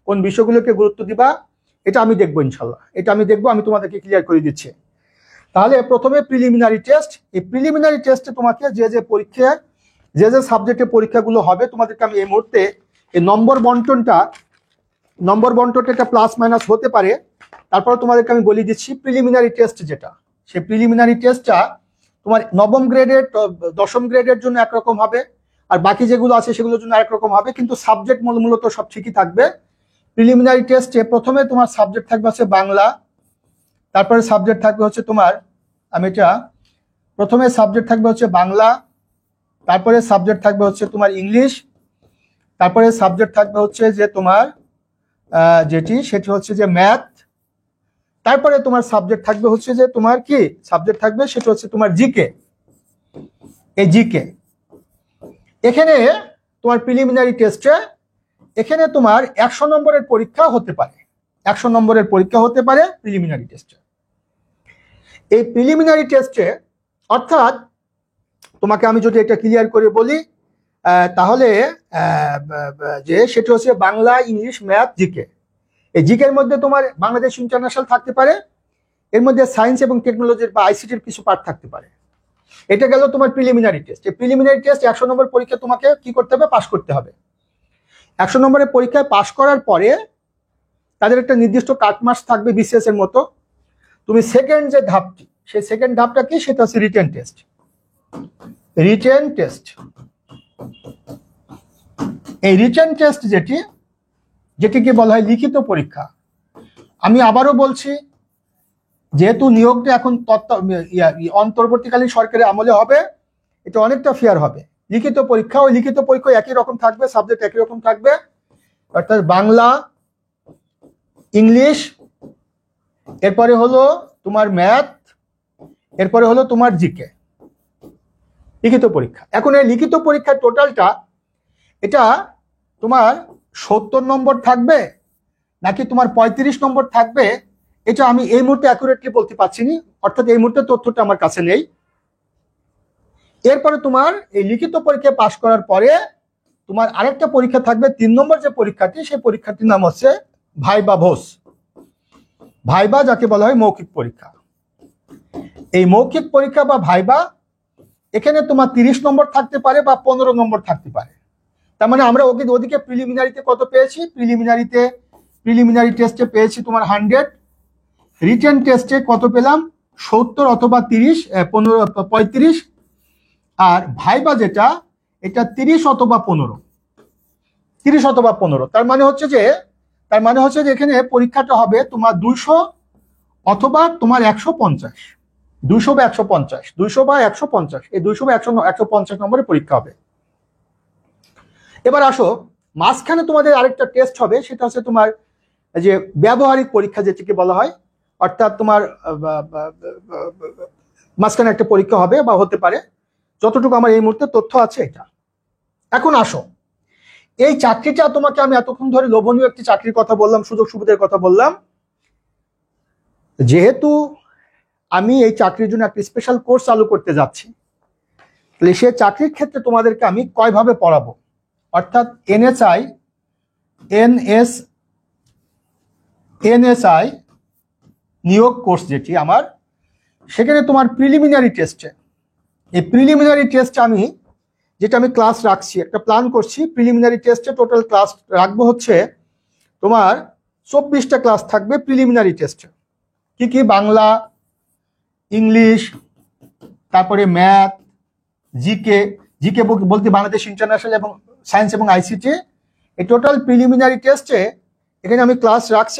কোন বিষয়গুলোকে গুরুত্ব দিবা, এটা আমি দেখবো ইনশাল্লাহ। আমি তোমাদেরকে ক্লিয়ার করে দিচ্ছি। তাহলে প্রথমে প্রিলিমিনারি টেস্ট। এই প্রিলিমিনারি টেস্টে তোমাকে যে সাবজেক্টের পরীক্ষাগুলো হবে, তোমাদেরকে আমি এই মুহূর্তে এই নম্বর বন্টনটা একটা প্লাস মাইনাস হতে পারে, তারপরে তোমাদেরকে আমি বলে দিচ্ছি প্রিলিমিনারি টেস্ট যেটা, সেই প্রিলিমিনারি টেস্টটা তোমার নবম গ্রেডের, দশম গ্রেডের জন্য একরকম হবে, আর বাকি যেগুলো আছে সেগুলোর জন্য আরেক রকম হবে, কিন্তু সাবজেক্ট মূলত সব ঠিকই থাকবে। প্রিলিমিনারি টেস্টে প্রথমে তোমার সাবজেক্ট থাকবে হচ্ছে বাংলা, তারপরে সাবজেক্ট থাকবে হচ্ছে তোমার, প্রথমে সাবজেক্ট থাকবে হচ্ছে বাংলা, তারপরে সাবজেক্ট থাকবে হচ্ছে তোমার ইংলিশ, তারপরে সাবজেক্ট থাকবে হচ্ছে যে তোমার সেটি হচ্ছে যে ম্যাথ, তারপরে তোমার সাবজেক্ট থাকবে হচ্ছে যে তোমার কি সাবজেক্ট থাকবে সেটা হচ্ছে তোমার জিকে। এই জিকে এখানে তোমার প্রিলিমিনারি টেস্টে এখানে তোমার 100 নম্বরের পরীক্ষা হতে পারে, প্রিলিমিনারি টেস্টে। এই প্রিলিমিনারি টেস্টে অর্থাৎ তোমাকে আমি যদি এটা ক্লিয়ার করে বলি, তাহলে যে সেটা হচ্ছে বাংলা, ইংলিশ, ম্যাথ, জিকে। এই জিকের মধ্যে তোমার বাংলাদেশ ইন্টারন্যাশনাল থাকতে পারে, এর মধ্যে সায়েন্স এবং টেকনোলজির বা আইসিটির কিছু পার্ট থাকতে পারে। এটা গেল তোমার প্রিলিমিনারি টেস্ট। এই প্রিলিমিনারি টেস্ট 100 নম্বর পরীক্ষা তোমাকে কি করতে হবে? পাস করতে হবে। 100 নম্বরের পরীক্ষায় পাস করার পরে তাদের একটা নির্দিষ্ট কাটমার্কস থাকবে বিসিএস এর মতো। তুমি সেকেন্ড যে ধাপটি, সেই সেকেন্ড ধাপটা কি? সেটা হচ্ছে রিটেন টেস্ট। এই রিটেন টেস্ট যেটিকে বলা হয় লিখিত পরীক্ষা। আমি আবারও বলছি, যেহেতু নিয়োগটা এখন অন্তর্বর্তীকালীন সরকারের আমলে হবে, এটা অনেকটা ফেয়ার হবে। লিখিত পরীক্ষা, ওই লিখিত পরীক্ষা একই রকম থাকবে, সাবজেক্ট একই রকম থাকবে, অর্থাৎ বাংলা, ইংলিশ, এরপরে হলো তোমার ম্যাথ, এরপরে হলো তোমার জিকে, লিখিত পরীক্ষা। এখন এই লিখিত পরীক্ষার টোটালটা এটা তোমার 70 নম্বর থাকবে নাকি তোমার 35 নম্বর থাকবে, এটা আমি এই মুহূর্তে অ্যাকুরেটলি বলতে পারছি না, অর্থাৎ এই মুহূর্তে তথ্যটা আমার কাছে নেই। এরপরে তোমার এই লিখিত পরীক্ষায় পাশ করার পরে তোমার আরেকটা পরীক্ষা থাকবে, 3 নম্বর যে পরীক্ষাটি, সেই পরীক্ষাটির নাম হচ্ছে ভাইবা, যাকে বলা হয় মৌখিক পরীক্ষা। এই মৌখিক পরীক্ষা বা ভাইবা, এখানে তোমার 30 নম্বর থাকতে পারে বা 15 নম্বর থাকতে পারে। তার মানে আমরা ওদিকে প্রিলিমিনারিতে কত পেয়েছি? প্রিলিমিনারি টেস্টে পেয়েছি তোমার 100, রিটেন টেস্টে কত পেলাম? 70 অথবা 30, 35, আর ভাইবা যেটা, এটা 30 অথবা 15। তার মানে হচ্ছে যে এখানে পরীক্ষাটা হবে তোমার 200 অথবা তোমার 150, 200 বা 150, 200 বা 150, এই 200 বা 150 নম্বরের পরীক্ষা হবে। এবার আসো, মাঝখানে তোমাদের আরেকটা টেস্ট হবে, সেটা হচ্ছে তোমার যে ব্যবহারিক পরীক্ষা যেটিকে বলা হয়, অর্থাৎ তোমার মাঝখানে একটা পরীক্ষা হবে বা হতে পারে, যতটুকু আমার এই মুহূর্তে তথ্য আছে এটা। এখন আসো, এই চাকরিটা তোমাকে আমি এতক্ষণ ধরে লোভনীয় একটি চাকরির কথা বললাম, সুযোগ সুবিধার কথা বললাম। যেহেতু আমি এই চাকরির জন্য একটা স্পেশাল কোর্স চালু করতে যাচ্ছি, তাহলে সে চাকরির ক্ষেত্রে তোমাদেরকে আমি কয়ভাবে পড়াবো, অর্থাৎ এনএসআই নিয়োগ কোর্স যেটি আমার, সেখানে তোমার প্রিলিমিনারি টেস্টে, এই প্রিলিমিনারি টেস্টে আমি ক্লাস রাখছি, একটা প্ল্যান করছি। প্রিলিমিনারি টেস্টে টোটাল ক্লাস রাখবো হচ্ছে তোমার 24টা ক্লাস থাকবে প্রিলিমিনারি টেস্টে। কি? বাংলা, ইংলিশ, তারপরে ম্যাথ, জিকে বলতে বাংলাদেশ ইন্টারন্যাশনাল এবং সায়েন্স এবং আইসিটি। এই টোটাল প্রিলিমিনারি টেস্টে এখানে আমি ক্লাস রাখছি,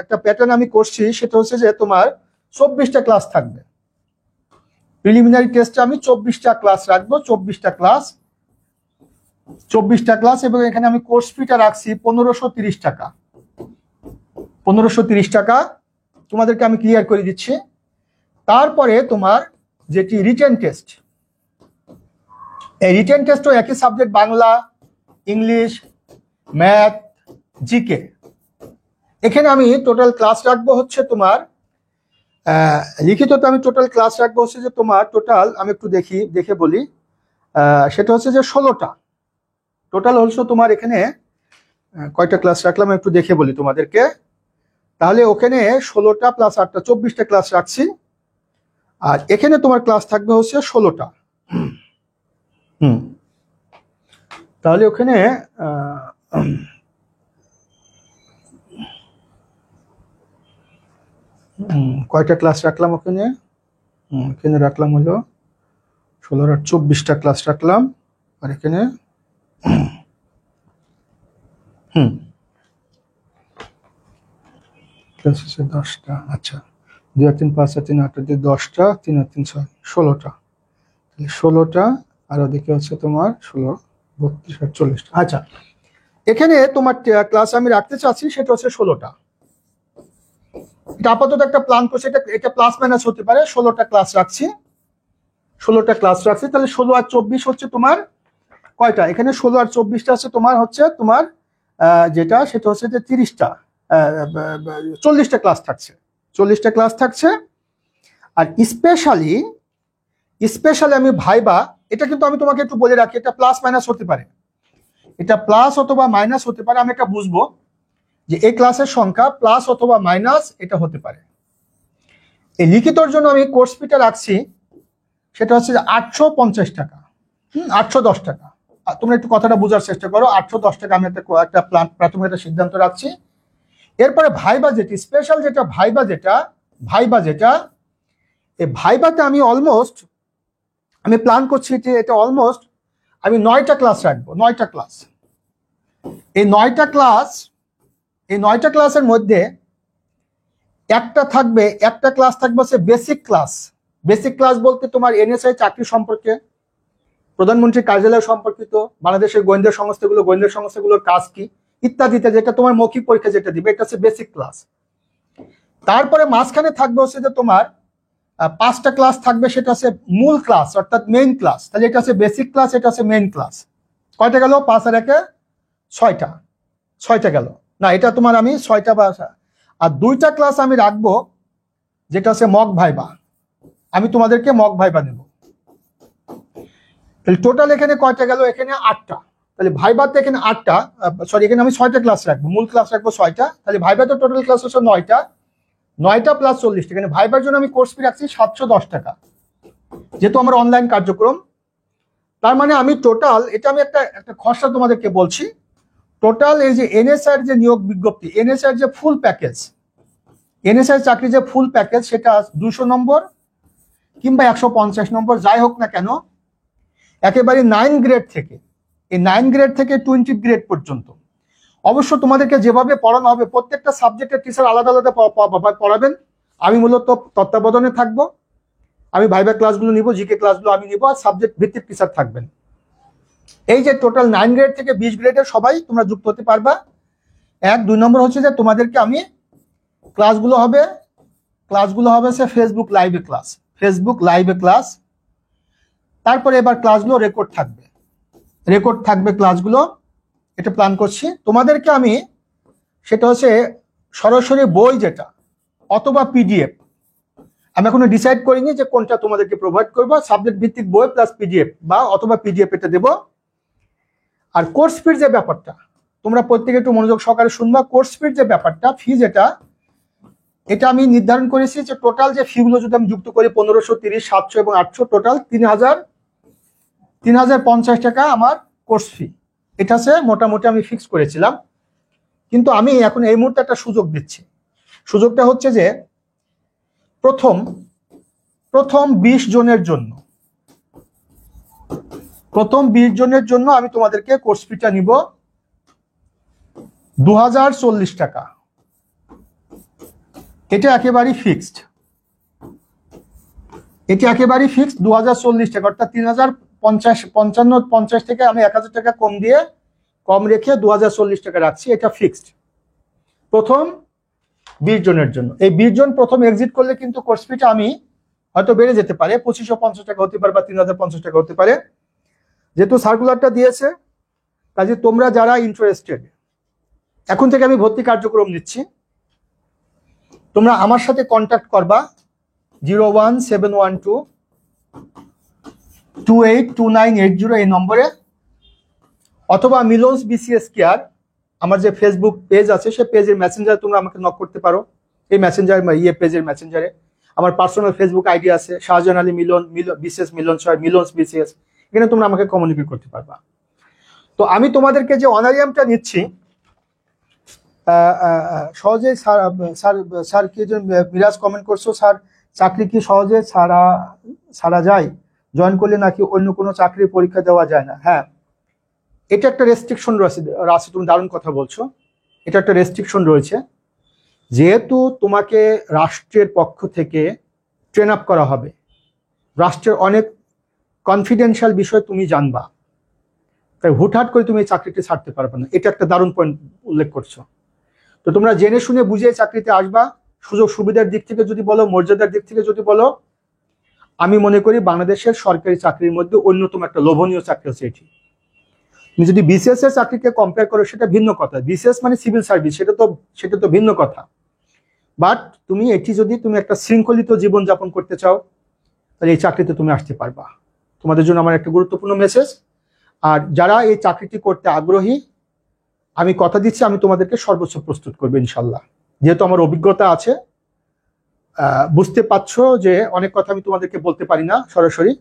একটা প্যাটার্ন আমি করছি, সেটা হচ্ছে যে তোমার 24টা ক্লাস থাকবে। প্রিলিমিনারি টেস্টে আমি 24টা ক্লাস রাখবো, 24টা ক্লাস, এবং এখানে আমি কোর্স ফিটা রাখছি 1530 টাকা। 1530 টাকা তোমাদেরকে আমি ক্লিয়ার করে দিচ্ছি। তারপরে তোমার যেটি রিটেন টেস্ট, এই রিটেন টেস্টও একই subject, Bangla, English, math, GK. এখানে আমি টোটাল ক্লাস রাখবো হচ্ছে তোমার লিখিততে আমি টোটাল ক্লাস রাখবো হচ্ছে যে তোমার টোটাল আমি একটু দেখে বলি, সেটা হচ্ছে যে 16টা টোটাল হচ্ছে তোমার। এখানে কয়টা ক্লাস রাখলাম একটু দেখে বলি তোমাদেরকে। তাহলে ওখানে 16টা প্লাস 8টা 24টা ক্লাস রাখছি, আর এখানে তোমার ক্লাস থাকবে হচ্ছে 16টা। তাহলে ওখানে কয়টা ক্লাস রাখলাম ওখানে? এখানে রাখলাম হলো 16 আর 24টা ক্লাস রাখলাম, আর এখানে ক্লাস হচ্ছে 10টা। আচ্ছা, 2 আর 3 5 আর 3 8 আর 2 10টা, 3 আর 3 6 16টা। 16টা আর ওদিকে হচ্ছে তোমার 16 32 আর 40টা। আচ্ছা, এখানে তোমার ক্লাস আমি রাখতে চাচ্ছি সেটা হচ্ছে 16টা। এটা আপাতত একটা প্ল্যান করছে, এটা প্লাস মাইনাস হতে পারে। 16টা ক্লাস রাখছি, 16টা ক্লাস রাখছি। তাহলে 16 আর 24 হচ্ছে তোমার কয়টা? এখানে 16 আর 24টা আছে তোমার হচ্ছে তোমার যেটা সেটা হচ্ছে যে 30টা 40টা ক্লাস থাকছে, 40টা ক্লাস থাকছে। আর স্পেশালি আমি ভাইবা, এটা কিন্তু আমি তোমাকে একটু বলে রাখি, এটা প্লাস মাইনাস হতে পারে, এটা প্লাস অথবা মাইনাস হতে পারে। আমি একটা বুঝবো যে এই ক্লাসের সংখ্যা প্লাস অথবা মাইনাস এটা হতে পারে। এই লিখিতর জন্য আমি কোর্স ফিটা রাখছি সেটা হচ্ছে 850 টাকা, 810 টাকা। তোমরা একটু কথাটা বোঝার চেষ্টা করো। 810 টাকা আমি একটা প্রাথমিক একটা সিদ্ধান্ত রাখছি। এরপরে ভাইবা যেটি স্পেশাল, যেটা ভাইবা যেটা এই ভাইবাতে আমি অলমোস্ট আমি প্ল্যান করছি যে এটা অলমোস্ট আমি 9টা ক্লাস রাখবো, 9টা ক্লাস। এই 9টা ক্লাসের মধ্যে একটা ক্লাস থাকবে হচ্ছে বেসিক ক্লাস। বেসিক ক্লাস বলতে তোমার এনএসআই চাকরি সম্পর্কে, প্রধানমন্ত্রীর কার্যালয় সম্পর্কিত, বাংলাদেশের গোয়েন্দা সংস্থাগুলোর কাজ কি ইত্যাদিতে, যেটা তোমার মৌখিক পরীক্ষা যেটা দিবে, এটা হচ্ছে বেসিক ক্লাস। তারপরে মাঝখানে থাকবে হচ্ছে যে তোমার 5টা ক্লাস থাকবে, সেটা হচ্ছে মূল ক্লাস অর্থাৎ মেইন ক্লাস। তাহলে এটা হচ্ছে বেসিক ক্লাস, এটা হচ্ছে মেইন ক্লাস। কয়টা গেল? 5 আর 1 6টা গেল না, এটা তোমার আমি 6টা বা। আর 2টা ক্লাস আমি রাখবো যেটা হচ্ছে মক ভাইবা, আমি তোমাদেরকে মক ভাইবা নেব। তাহলে টোটাল এখানে কয়টা গেল? এখানে 8টা। তাহলে ভাইবাতে এখানে 8টা, সরি এখানে আমি 6টা ক্লাস রাখবো, মূল ক্লাস রাখবো 6টা। তাহলে ভাইবাতে টোটাল ক্লাস হচ্ছে 9টা প্লাস 40 টাকা। ভাইবার জন্য আমি কোর্স ফি রাখছি 710 টাকা, যেহেতু আমার অনলাইন কার্যক্রম। তার মানে আমি টোটাল, এটা আমি একটা খসড়া তোমাদেরকে বলছি, টোটাল এই যে এনএসআই যে নিয়োগ বিজ্ঞপ্তি, এনএসআই যে ফুল প্যাকেজ, এনএসআই চাকরি যে ফুল প্যাকেজ, সেটা 200 নম্বর কিংবা 150 নম্বর যাই হোক না কেন, একেবারে 9 গ্রেড থেকে, এই 9 গ্রেড থেকে 20 গ্রেড পর্যন্ত। অবশ্য তোমাদেরকে যেভাবে পড়ানো হবে, প্রত্যেকটা সাবজেক্টের টিচার আলাদা আলাদা পড়াবেন। আমি মূলত তত্ত্বাবধানে থাকবো, আমি ভাইবা ক্লাসগুলো নিব, জিকে ক্লাসগুলো আমি নিব, আর সাবজেক্ট ভিত্তিক টিচার থাকবেন। এই যে টোটাল 9 গ্রেড থেকে 20 গ্রেডের সবাই তোমরা যুক্ত হতে পারবা। 2 নম্বর হচ্ছে যে তোমাদেরকে আমি ক্লাসগুলো হবে ফেসবুক লাইভে ক্লাস। তারপরে এবার ক্লাসগুলো রেকর্ড থাকবে ক্লাসগুলো, এটা প্ল্যান করছি। তোমাদেরকে আমি সেটা হচ্ছে সরাসরি বই যেটা অথবা পিডিএফ, আমি এখনো ডিসাইড করিনি যে কোনটা তোমাদেরকে প্রোভাইড করবো, সাবজেক্ট ভিত্তিক বই প্লাস পিডিএফ বা অথবা পিডিএফ এটা দেবো। আর কোর্স ফির যে ব্যাপারটা, তোমরা প্রত্যেকে একটু মনোযোগ সহকারে শুনবা। কোর্স ফির যে ব্যাপারটা, ফি যেটা, এটা আমি নির্ধারণ করেছি যে টোটাল যে ফিগুলো যদি আমি যুক্ত করি 1500, 30, 700 এবং 800, টোটাল 3050 টাকা আমার কোর্স ফি। এটা হচ্ছে মোটামুটি আমি ফিক্স করেছিলাম। কিন্তু আমি এখন এই মুহূর্তে একটা সুযোগ দিচ্ছি। সুযোগটা হচ্ছে যে প্রথম 20 জনের জন্য আমি তোমাদেরকে কোর্স ফিটা নিব 2040 টাকা। এটা একেবারেই ফিক্সড, 2040 টাকা, অর্থাৎ 3050 থেকে আমি 1000 টাকা কম রেখে 2040 টাকা রাখছি, এটা ফিক্সড। প্রথম 20 জনের জন্য, এই 20 জন প্রথম এক্সিট করলে কিন্তু কোর্স ফিটা আমি হয়তো বেড়ে যেতে পারে, 2550 টাকা হতে পারে বা 3050 টাকা হতে পারে। যেহেতু সার্কুলারটা দিয়েছে, কাজে তোমরা যারা ইন্টারেস্টেড, এখন থেকে আমি ভর্তি কার্যক্রম নিচ্ছি, তোমরা আমার সাথে কন্ট্যাক্ট করবা 01712282980 এই নম্বরে, অথবা মিলনস বিসিএস কেয়ার আমার যে ফেসবুক পেজ আছে সেই পেজের মেসেঞ্জারে তোমরা আমাকে নক করতে পারো। এই মেসেঞ্জার পেজের মেসেঞ্জারে আমার পার্সোনাল ফেসবুক আইডি আছে, শাহজাহান আলী মিলন, বিসিএস মিলন ছয়, মিলনস বিসিএস, এখানে তোমরা আমাকে কমিউনিকেট করতে পারবা। তো আমি তোমাদেরকে যে অনারিয়ামটা নিচ্ছি, সহজে স্যার কি মিরাজ কমেন্ট করছো, স্যার চাকরি কি সহজে ছাড়া যায়, জয়েন করলে নাকি অন্য কোনো চাকরির পরীক্ষা দেওয়া যায় না? হ্যাঁ, এটা একটা রেস্ট্রিকশন রয়েছে। তুমি দারুণ কথা বলছো, এটা একটা রেস্ট্রিকশন রয়েছে। যেহেতু তোমাকে রাষ্ট্রের পক্ষ থেকে ট্রেন আপ করা হবে, রাষ্ট্রের অনেক কনফিডেন্সিয়াল বিষয় তুমি জানবা, তাই হুটহাট করে তুমি এই চাকরিটি ছাড়তে পারবে না। এটা একটা দারুণ পয়েন্ট উল্লেখ করছো। তো তোমরা জেনে শুনে বুঝে চাকরিতে আসবা। সুযোগ সুবিধার দিক থেকে যদি বলো, মর্যাদার দিক থেকে যদি বলো, আমি মনে করি বাংলাদেশের সরকারি চাকরির মধ্যে অন্যতম একটা লোভনীয় চাকরি হচ্ছে এটি। তুমি যদি বিসিএস এর চাকরিকে কম্পেয়ার করো সেটা ভিন্ন কথা, বিসিএস মানে সিভিল সার্ভিস, সেটা তো ভিন্ন কথা। বাট তুমি একটা শৃঙ্খলিত জীবন যাপন করতে চাও, তাহলে এই চাকরিতে তুমি আসতে পারবা। তোমাদের জন্য আমার একটা গুরুত্বপূর্ণ মেসেজ। আর যারা এই চাকরিটি করতে আগ্রহী, আমি কথা দিচ্ছি আমি তোমাদেরকে সর্বোচ্চ প্রস্তুত করবো ইনশাল্লাহ। যেহেতু আমার অভিজ্ঞতা আছে, বুঝতে পারছো যে অনেক কথা আমি তোমাদেরকে বলতে পারি না সরাসরি,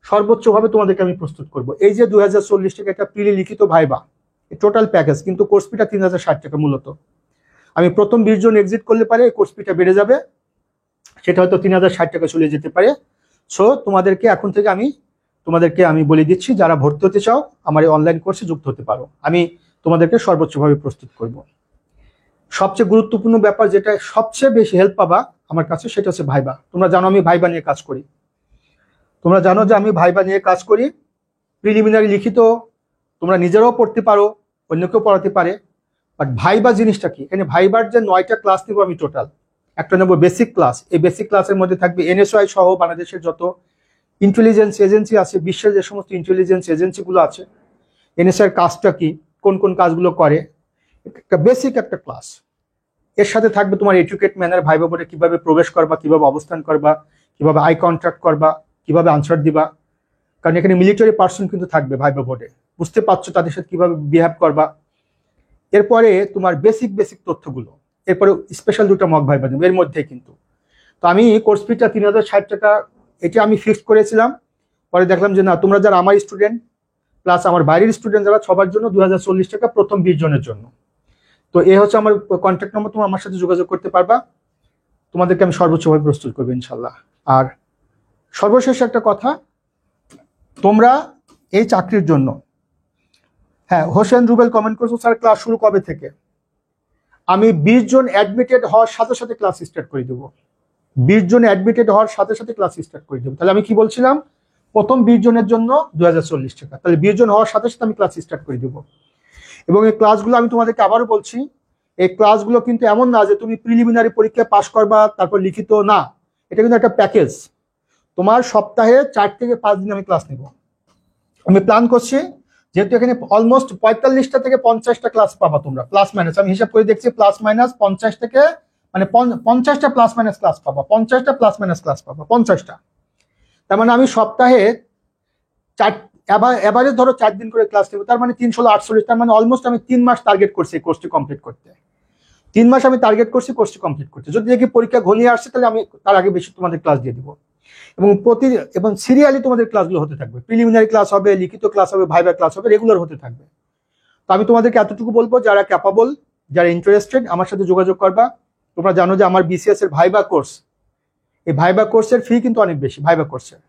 সর্বোচ্চভাবে তোমাদেরকে আমি প্রস্তুত করব। এই যে 2040 টাকা একটা প্রিলি লিখিত ভাইবা, টোটাল প্যাকেজ, কিন্তু কোর্স ফিটা 3060 টাকা মূলত। আমি প্রথম 20 জন এক্সিট করলে পারে কোর্স ফিটা বেড়ে যাবে, সেটা হয়তো 3060 টাকা চলে যেতে পারে। সো এখন থেকে তোমাদেরকে আমি বলে দিচ্ছি, যারা ভর্তি হতে চাও আমার এই অনলাইন কোর্সে যুক্ত হতে পারো। আমি তোমাদেরকে সর্বোচ্চভাবে প্রস্তুত করব। সবচেয়ে গুরুত্বপূর্ণ ব্যাপার, যেটা সবচেয়ে বেশি হেল্প পাবা আমার কাছে, সেটা হচ্ছে ভাইবা। তোমরা জানো আমি ভাইবা নিয়ে কাজ করি, তোমরা জানো যে আমি ভাইবা নিয়ে কাজ করি। প্রিলিমিনারি লিখিত তোমরা নিজেরাও পড়তে পারো, অন্যকেও পড়াতে পারে। বাট ভাইবা জিনিসটা কি? এখানে ভাইবার যে 9টা ক্লাস নেবো আমি টোটাল, একটা নেবো বেসিক ক্লাস। এই বেসিক ক্লাসের মধ্যে থাকবে এনএসওয়াই সহ বাংলাদেশের যত ইন্টেলিজেন্স এজেন্সি আছে, বিশ্বের যে সমস্ত ইন্টেলিজেন্স এজেন্সিগুলো আছে, এনএসআই এর কাজটা কি, কোন কোন কাজগুলো করে, একটা বেসিক একটা ক্লাস। এর সাথে থাকবে তোমার এডুকেট ম্যানার, ভাইবা বোর্ডে কিভাবে প্রবেশ করবা, কিভাবে অবস্থান করবা, কিভাবে আই কন্ট্যাক্ট করবা, কিভাবে আনসার দিবা। কারণ এখানে মিলিটারি পার্সন কিন্তু থাকবে ভাইবা বোর্ডে, বুঝতে পারছো তাদের সাথে কিভাবে বিহেভ করবা। এরপরে তোমার বেসিক তথ্যগুলো, এরপরে স্পেশাল 2টা মক ভাইবা দেবো এর মধ্যে কিন্তু। তো আমি কোর্স ফিটা 3060 টাকা এটা আমি ফিক্সড করেছিলাম। পরে দেখলাম যে না, তোমরা যারা আমার স্টুডেন্ট প্লাস আমার বাইরের স্টুডেন্ট যারা, সবার জন্য 2040 টাকা প্রথম 20 জনের জন্য। তো এ হচ্ছে আমার কন্ট্যাক্ট নম্বর, তোমরা আমার সাথে যোগাযোগ করতে পারবা। তোমাদেরকে আমি সর্বোচ্চভাবে প্রস্তুত করবো ইনশাল্লাহ। আর সর্বশেষ একটা কথা, তোমরা এই চাকরির জন্য, হ্যাঁ হোসেন রুবেল কমেন্ট করছো স্যার ক্লাস শুরু কবে থেকে? আমি 20 জন অ্যাডমিটেড হওয়ার সাথে সাথে ক্লাস স্টার্ট করে দেবো। 20 জন অ্যাডমিটেড হওয়ার সাথে সাথে ক্লাস স্টার্ট করে দেবো। তাহলে আমি কি বলছিলাম, প্রথম 20 জনের জন্য 2040 টাকা, তাহলে 20 জন হওয়ার সাথে সাথে আমি ক্লাস স্টার্ট করে দেবো। এবং এই ক্লাসগুলো আমি তোমাদেরকে আবারও বলছি, এই ক্লাসগুলো কিন্তু এমন না যে তুমি প্রিলিমিনারি পরীক্ষা পাস করবা তারপর লিখিত, না, এটা কিন্তু একটা প্যাকেজ। তোমার সপ্তাহে 4 থেকে 5 দিন আমি ক্লাস নেব। আমি প্ল্যান করছি, যেহেতু এখানে অলমোস্ট 45টা থেকে 50টা ক্লাস পাবা তোমরা, প্লাস মাইনাস আমি হিসাব করে দেখছি, প্লাস মাইনাস 50 থেকে মানে 50টা প্লাস মাইনাস ক্লাস পাবা, 50টা প্লাস মাইনাস ক্লাস পাবা, 50টা। তার মানে আমি সপ্তাহে এভারেজ ধরো 4 দিন করে ক্লাস নেব, তার মানে 3 × 48, তার মানে অলমোস্ট আমি 3 মাস টার্গেট করছি এই কোর্সটি কমপ্লিট করতে। 3 মাস আমি টার্গেট করছি কোর্সটি কমপ্লিট করতে। যদি দেখি পরীক্ষা ঘনিয়ে আসছে, তাহলে আমি তার আগে বেশি তোমাদের ক্লাস দিয়ে দিব। এবং সিরিয়ালি তোমাদের ক্লাসগুলো হতে থাকবে, প্রিলিমিনারি ক্লাস হবে, লিখিত ক্লাস হবে, ভাইভা ক্লাস হবে, রেগুলার হতে থাকবে। তো আমি তোমাদেরকে এতটুকু বলবো, যারা ক্যাপাবল, যারা ইন্টারেস্টেড আমার সাথে যোগাযোগ করবা। তোমরা জানো যে আমার বিসিএস এর ভাইভা কোর্স, এই ভাইভা কোর্সের ফি কিন্তু অনেক বেশি ভাইভা কোর্সের।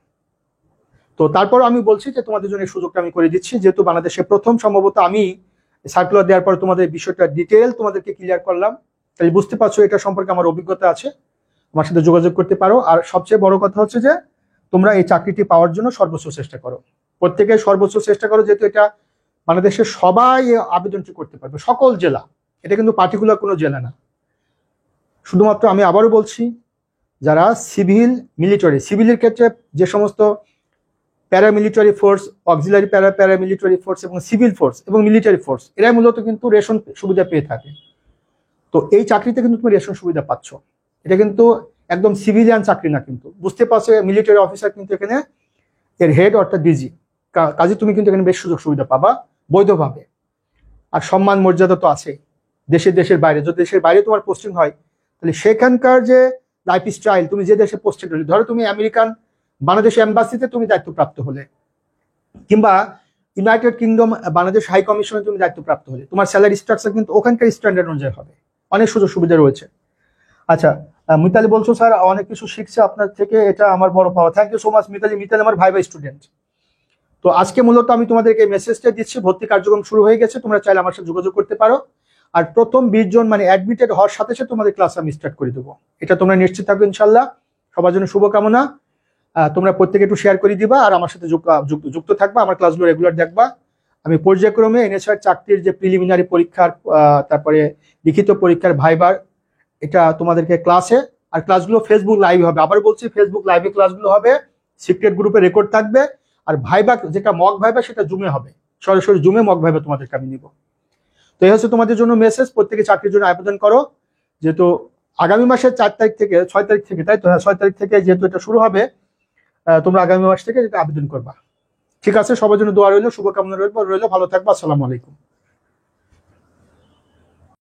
তো তারপর আমি বলছি যে তোমাদের জন্য এই সুযোগটা আমি করে দিচ্ছি, যেহেতু বাংলাদেশে প্রথম সম্ভবত আমি সার্কুলার দেওয়ার পর তোমাদের বিষয়টা ডিটেল তোমাদেরকে ক্লিয়ার করলাম, তাহলে বুঝতে পারছো এটা সম্পর্কে আমার অভিজ্ঞতা আছে, আমার সাথে যোগাযোগ করতে পারো। আর সবচেয়ে বড় কথা হচ্ছে যে তোমরা এই চাকরিটি পাওয়ার জন্য সর্বোচ্চ চেষ্টা করো, প্রত্যেকে সর্বোচ্চ চেষ্টা করো, যেহেতু এটা বাংলাদেশের সবাই আবেদনটি করতে পারবে, সকল জেলা, এটা কিন্তু পার্টিকুলার কোনো জেলা না। শুধুমাত্র আমি আবারও বলছি, যারা সিভিলের ক্ষেত্রে যে সমস্ত paramilitary force, auxiliary paramilitary force এবং সিভিল ফোর্স এবং মিলিটারি ফোর্স, এরাই মূলত কিন্তু রেশন সুবিধা পেয়ে থাকে। তো এই চাকরিতে কিন্তু তুমি রেশন সুবিধা পাচ্ছ। এটা কিন্তু একদম সিভিলিয়ান চাকরি না, কিন্তু বুঝতে পারছো মিলিটারি অফিসার কিন্তু এখানে এর হেড অর্থাৎ ডিজি, কাজে তুমি কিন্তু এখানে বেশ সুযোগ সুবিধা পাবা বৈধভাবে। আর সম্মান মর্যাদা তো আছেই। দেশের বাইরে, যদি দেশের বাইরে তোমার পোস্টিং হয় তাহলে সেখানকার যে লাইফ স্টাইল, তুমি যে দেশে পোস্টেড হলে, ধরো তুমি বাংলাদেশ এম্বাসিতে তুমি দায়িত্বপ্রাপ্ত হলে, কিংবা ইউনাইটেড কিংডম বাংলাদেশ হাই কমিশনে তুমি দায়িত্বপ্রাপ্ত হলে, তোমার স্যালারি স্ট্রাকচার কিন্তু ওখানকার স্ট্যান্ডার্ড অনুযায়ী হবে। অনেক সুযোগ সুবিধা রয়েছে। আচ্ছা, মিতালি বলছো স্যার অনেক কিছু শিখছে আপনার থেকে, এটা আমার বড় পাওয়া। Thank you so much Mitali. Mitali আমার ভাইবা স্টুডেন্ট। তো আজকে মূলত আমি তোমাদেরকে মেসেজটা দিচ্ছি, ভর্তি কার্যক্রম শুরু হয়ে গেছে, তোমরা চাইলে আমার সাথে যোগাযোগ করতে পারো। আর প্রথম 20 জন মানে অ্যাডমিটেড হওয়ার সাথে সাথে তোমাদের ক্লাস আমি স্টার্ট করে দেবো, এটা তোমরা নিশ্চিত থাকবে ইনশাল্লাহ। সবার জন্য শুভকামনা। তোমরা প্রত্যেকে একটু শেয়ার করে দিবা আর আমার সাথে যুক্ত থাকবা, আমার ক্লাসগুলো রেগুলার দেখবা। আমি পর্যায়ক্রমে এনএসআই চাকরির যে প্রিলিমিনারি পরীক্ষার, তারপরে লিখিত পরীক্ষার ভাইবার, এটা তোমাদেরকে ক্লাসে, আর ক্লাসগুলো ফেসবুক লাইভ হবে। আবার বলছি, ফেসবুক লাইভে ক্লাসগুলো হবে, সিক্রেট গ্রুপে রেকর্ড থাকবে। আর ভাইবা যেটা মক ভাইবা সেটা জুমে হবে, সরাসরি জুমে মক ভাইবা তোমাদেরকে আমি নিব। তো এই হচ্ছে তোমাদের জন্য মেসেজ, প্রত্যেকে চাকরির জন্য আবেদন করো। যেহেতু আগামী মাসের 4 তারিখ থেকে 6 তারিখ থেকে, তাই তো, হ্যাঁ 6 তারিখ থেকে যেহেতু এটা শুরু হবে, তোমরা আগামী মাস থেকে এটা আবেদন করবা। ঠিক আছে, সবার জন্য দোয়া রইলো, শুভকামনা রইলো। ভালো থাকবা। আসসালামু আলাইকুম।